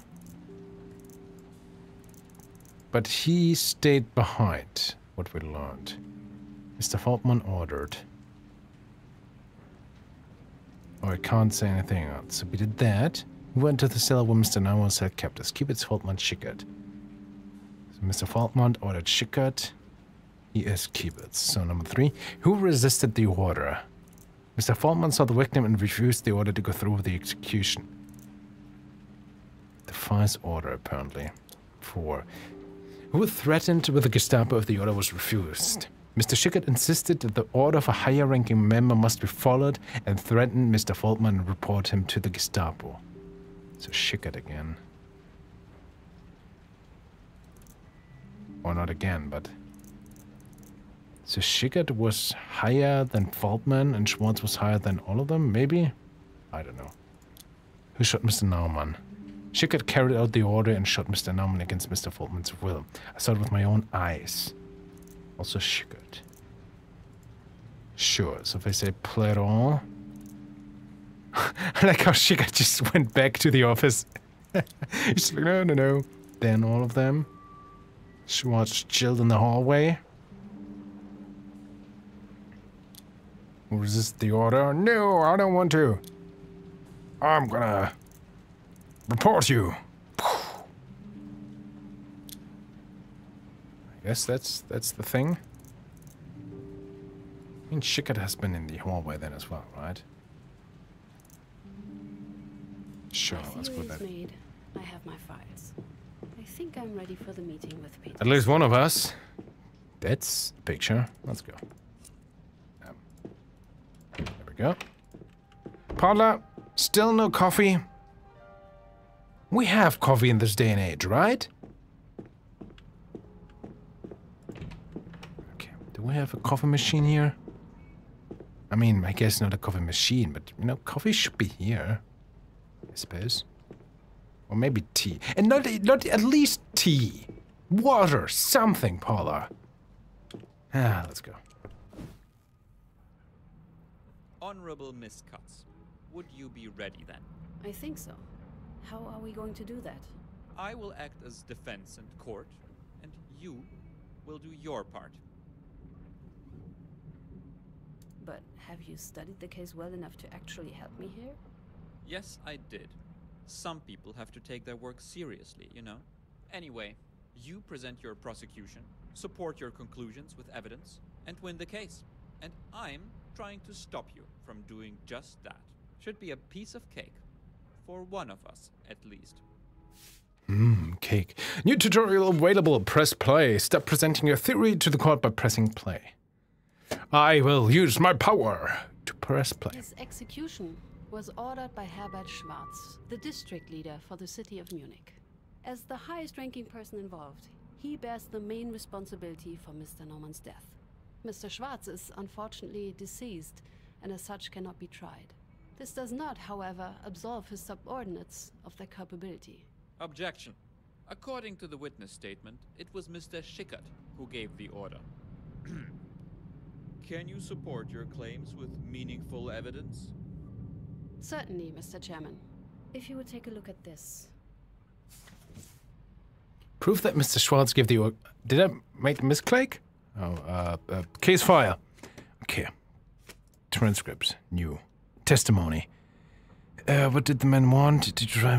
Speaker 1: but he stayed behind, what we learned. Mr. Feldman ordered. Oh, I can't say anything else. So we did that. We went to the cell where Mr. Norman was held captive. Kibitz, Feldman, Schickert. So Mr. Feldman ordered Schickert. He is Kibitz. So number 3. Who resisted the order? Mr. Feldman saw the victim and refused the order to go through with the execution. Defies order, apparently. 4. Who threatened with the Gestapo if the order was refused? Mr. Schickert insisted that the order of a higher-ranking member must be followed and threatened Mr. Feldman and report him to the Gestapo. So Schickert again. Or not again, but... So Schickert was higher than Feldman and Schwartz was higher than all of them, maybe? I don't know. Who shot Mr. Naumann? Schickert carried out the order and shot Mr. Naumann against Mr. Feldman's will. I saw it with my own eyes. Also Schickert. Sure, so if I say Pleron, I like how Shika just went back to the office. He's like, no, no, no. Then all of them. Schwartz chilled in the hallway. Resist the order. No, I don't want to. I'm gonna report you. I guess that's the thing. I mean, Shikard has been in the hallway then as well, right? Sure, let's put that.
Speaker 2: Made. I have my files. I think I'm ready for the meeting with Peter.
Speaker 1: At least one of us. That's the picture. Let's go. There we go. Paula, still no coffee? We have coffee in this day and age, right? Okay, do we have a coffee machine here? I mean, I guess not a coffee machine, but, you know, coffee should be here. I suppose. Or maybe tea. And not at least tea. Water, something, Paula. Ah, let's go.
Speaker 7: Honorable Miss Cutts, would you be ready then?
Speaker 2: I think so. How are we going to do that?
Speaker 7: I will act as defense and court, and you will do your part.
Speaker 2: But have you studied the case well enough to actually help me here?
Speaker 7: Yes, I did. Some people have to take their work seriously, you know. Anyway, you present your prosecution, support your conclusions with evidence, and win the case. And I'm trying to stop you from doing just that. Should be a piece of cake. For one of us, at least.
Speaker 1: Cake. New tutorial available. Press play. Stop presenting your theory to the court by pressing play. I will use my power to press play.
Speaker 2: His execution was ordered by Herbert Schwartz, the district leader for the city of Munich. As the highest-ranking person involved, he bears the main responsibility for Mr. Norman's death. Mr. Schwartz is unfortunately deceased, and as such cannot be tried. This does not, however, absolve his subordinates of their culpability.
Speaker 7: Objection. According to the witness statement, it was Mr. Schickert who gave the order. Can you support your claims with meaningful evidence?
Speaker 2: Certainly, Mr. Chairman. If you would take a look at this.
Speaker 1: Proof that Mr. Schwartz gave the order. Did I make a misclick? Oh, case file. Okay. Transcripts. New. Testimony. What did the man want? Did you try?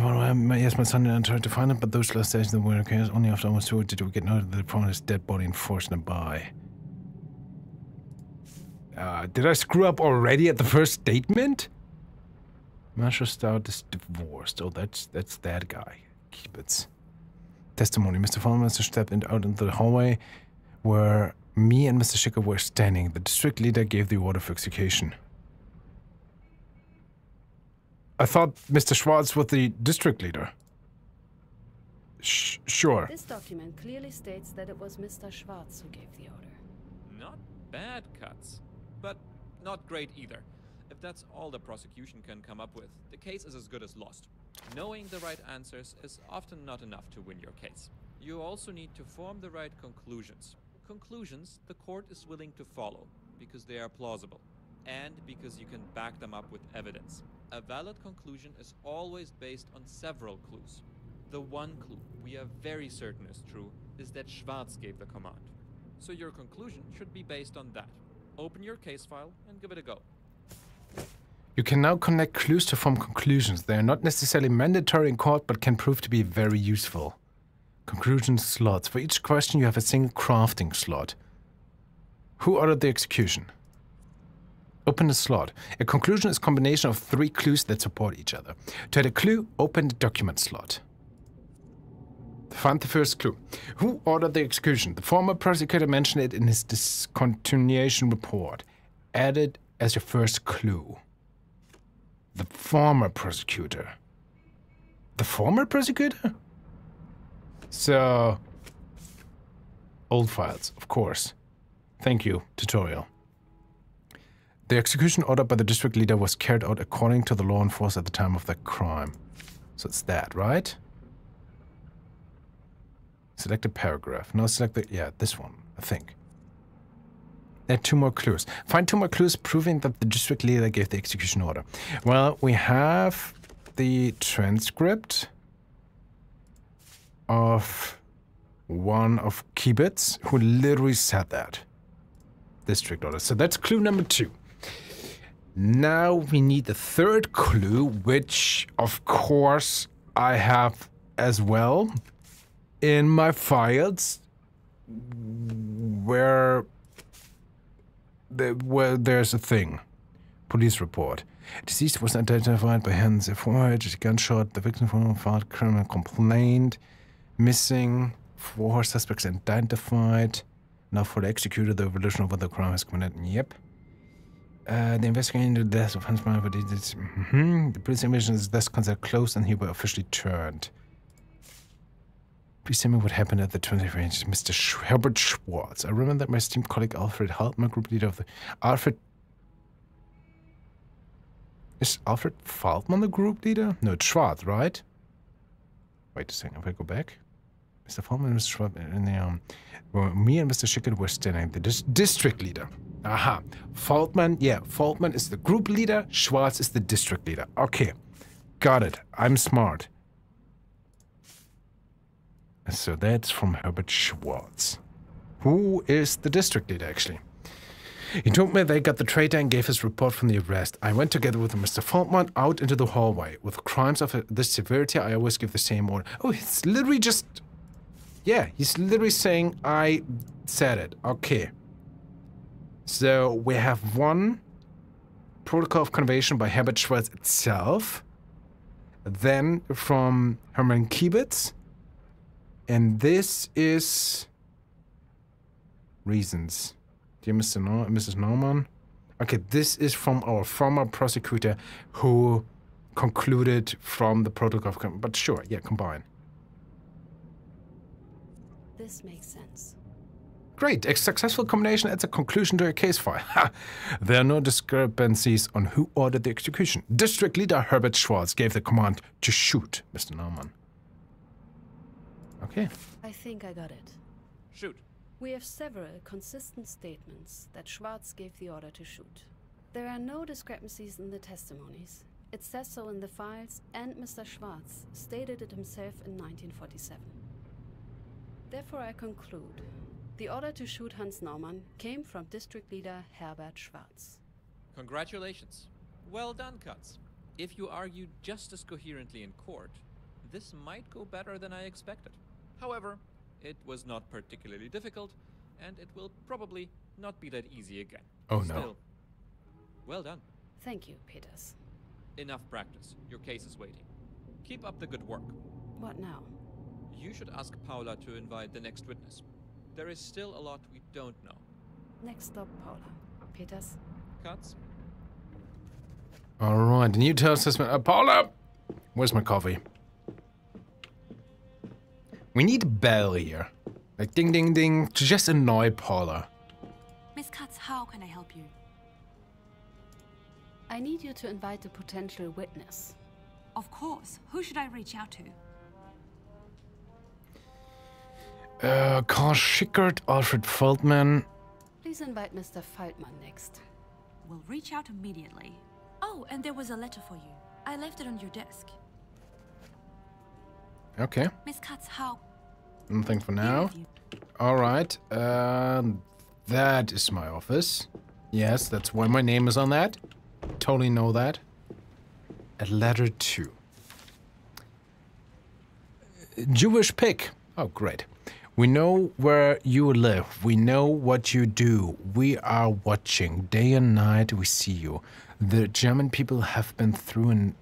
Speaker 1: Yes, my son and I tried to find him, but those last days were okay. Only after almost 2 did we get notice that they found his dead body and forced him by. Did I screw up already at the first statement? Marshall Stout is divorced. Oh, that's that guy. Keep it. Testimony. Mr. Farmaster stepped out into the hallway where me and Mr. Schicker were standing. The district leader gave the order for execution. I thought Mr. Schwartz was the district leader. Sure.
Speaker 2: This document clearly states that it was Mr. Schwartz who gave the order.
Speaker 7: Not bad, Cuts. But not great either. If that's all the prosecution can come up with, the case is as good as lost. Knowing the right answers is often not enough to win your case. You also need to form the right conclusions. Conclusions the court is willing to follow, because they are plausible, and because you can back them up with evidence. A valid conclusion is always based on several clues. The one clue we are very certain is true is that Schwartz gave the command. So your conclusion should be based on that. Open your case file and give it a go.
Speaker 1: You can now connect clues to form conclusions. They are not necessarily mandatory in court, but can prove to be very useful. Conclusion slots. For each question, you have a single crafting slot. Who ordered the execution? Open the slot. A conclusion is a combination of 3 clues that support each other. To add a clue, open the document slot. Find the first clue. Who ordered the execution? The former prosecutor mentioned it in his discontinuation report. Add it as your first clue. The former prosecutor. The former prosecutor? So... old files, of course. Thank you, tutorial. The execution ordered by the district leader was carried out according to the law enforced at the time of the crime. So it's that, right? Select a paragraph. Now select the... yeah, this one, I think. There are 2 more clues. Find 2 more clues proving that the district leader gave the execution order. Well, we have the transcript of one of Kibitz who literally said that. District order. So that's clue number 2. Now we need the 3rd clue, which of course I have as well in my files where there's a thing. Police report. Deceased was identified by hands of forged gunshot. The victim filed criminal complaint. Missing. 4 suspects identified. Now for the executor, the evolution of what the crime has committed. Yep. The investigation into the death of Hans Meyer. The police investigation is thus considered closed and he was officially turned. Please tell me what happened at the 20th range, Mr. Herbert Schwartz. I remember that my esteemed colleague Alfred Haltman, group leader of the... Is Alfred Faltman the group leader? No, it's Schwartz, right? Wait a second, if I go back. Mr. Faltman and Mr. Schwartz in the... well, me and Mr. Schickert were standing the district leader. Aha. Faltman, yeah, Faltman is the group leader, Schwartz is the district leader. Okay, got it. I'm smart. So that's from Herbert Schwartz. Who is the district leader, actually? He told me they got the traitor and gave his report from the arrest. I went together with Mr. Faltman out into the hallway. With crimes of this severity, I always give the same order. Oh, it's literally just... yeah, he's literally saying, I said it. Okay. So we have 1 protocol of conviction by Herbert Schwartz itself. Then from Hermann Kibitz. And this is reasons. Dear Mrs. Norman. Okay, this is from our former prosecutor who concluded from the protocol of... but sure, yeah, combine.
Speaker 2: This makes sense.
Speaker 1: Great, a successful combination adds a conclusion to a case file. Ha! There are no discrepancies on who ordered the execution. District Leader Herbert Schwartz gave the command to shoot Mr. Norman. Okay.
Speaker 2: I think I got it.
Speaker 7: Shoot.
Speaker 2: We have several consistent statements that Schwartz gave the order to shoot. There are no discrepancies in the testimonies. It says so in the files, and Mr. Schwartz stated it himself in 1947. Therefore, I conclude the order to shoot Hans Naumann came from District Leader Herbert Schwartz.
Speaker 7: Congratulations. Well done, Katz. If you argued just as coherently in court, this might go better than I expected. However, it was not particularly difficult, and it will probably not be that easy again.
Speaker 1: Oh,
Speaker 7: Still,
Speaker 1: no.
Speaker 7: Well done.
Speaker 2: Thank you, Peters.
Speaker 7: Enough practice. Your case is waiting. Keep up the good work.
Speaker 2: What now?
Speaker 7: You should ask Paula to invite the next witness. There is still a lot we don't know.
Speaker 2: Next stop, Paula. Peters?
Speaker 7: Katz?
Speaker 1: Alright, the new tell assessment. Paula! Where's my coffee? We need a bell here. Like ding ding ding to just annoy Paula.
Speaker 4: Miss Katz, how can I help you?
Speaker 2: I need you to invite a potential witness.
Speaker 4: Of course. Who should I reach out to?
Speaker 1: Karl Schickert, Alfred Feldman.
Speaker 2: Please invite Mr. Feldman next.
Speaker 4: We'll reach out immediately. Oh, and there was a letter for you. I left it on your desk.
Speaker 1: Okay.
Speaker 4: Miss Katz, how?
Speaker 1: Nothing for now. Alright. That is my office. Yes, that's why my name is on that. Totally know that. A letter 2. Jewish pig. Oh, great. We know where you live. We know what you do. We are watching. Day and night we see you. The German people have been through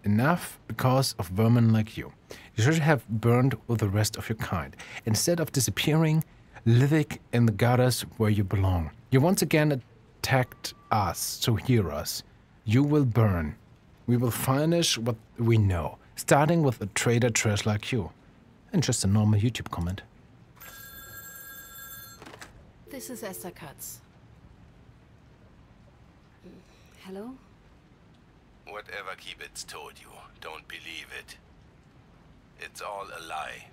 Speaker 1: enough because of vermin like you. You should have burned with the rest of your kind. Instead of disappearing, living in the gutters where you belong. You once again attacked us, so hear us. You will burn. We will finish what we know, starting with a traitor trash like you. And just a normal YouTube comment.
Speaker 2: This is Esther Katz. Hello?
Speaker 6: Whatever Kibitz told you, don't believe it. It's all a lie.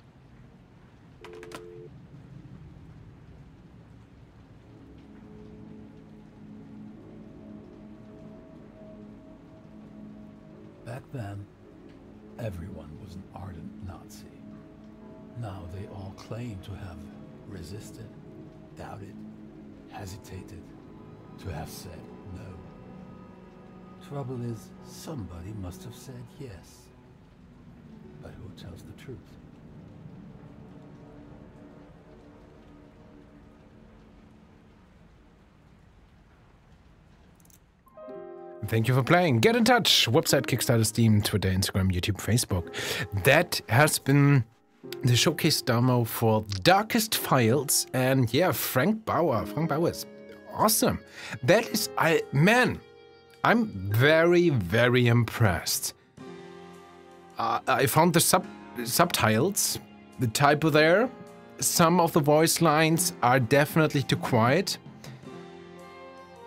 Speaker 3: then, everyone was an ardent Nazi. Now they all claim to have resisted, doubted, hesitated, to have said no. Trouble is, somebody must have said yes. But who tells the truth?
Speaker 1: Thank you for playing. Get in touch. Website, Kickstarter, Steam, Twitter, Instagram, YouTube, Facebook. That has been the showcase demo for Darkest Files. And yeah, Frank Bauer. Frank Bauer is awesome. That is, man, I'm very, very impressed. I found the subtitles, the typo there. Some of the voice lines are definitely too quiet.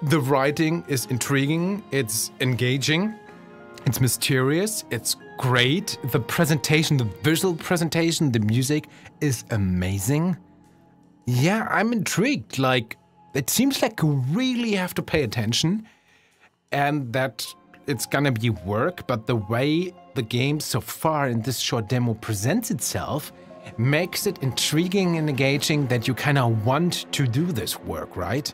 Speaker 1: The writing is intriguing, it's engaging, it's mysterious, it's great. The presentation, the visual presentation, the music is amazing. Yeah, I'm intrigued. Like, it seems like you really have to pay attention and that it's gonna be work, but the way the game so far in this short demo presents itself makes it intriguing and engaging that you kind of want to do this work, right?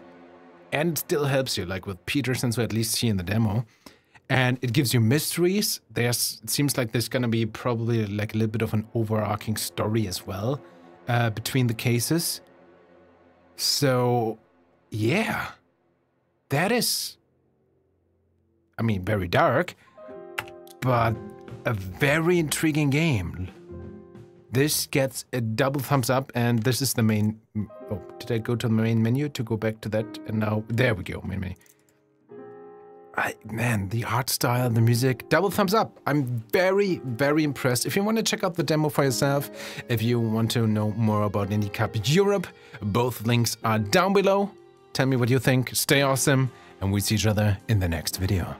Speaker 1: And it still helps you, like with Peter, since we at least see in the demo. And it gives you mysteries. It seems like there's gonna be probably like a little bit of an overarching story as well between the cases. So, yeah. That is, I mean, very dark, but a very intriguing game. This gets a double thumbs up, and this is the main... Oh, did I go to the main menu to go back to that? And now, there we go, main menu. Man, the art style, the music, double thumbs up. I'm very, very impressed. If you want to check out the demo for yourself, if you want to know more about Indie Cup Europe, both links are down below. Tell me what you think, stay awesome, and we'll see each other in the next video.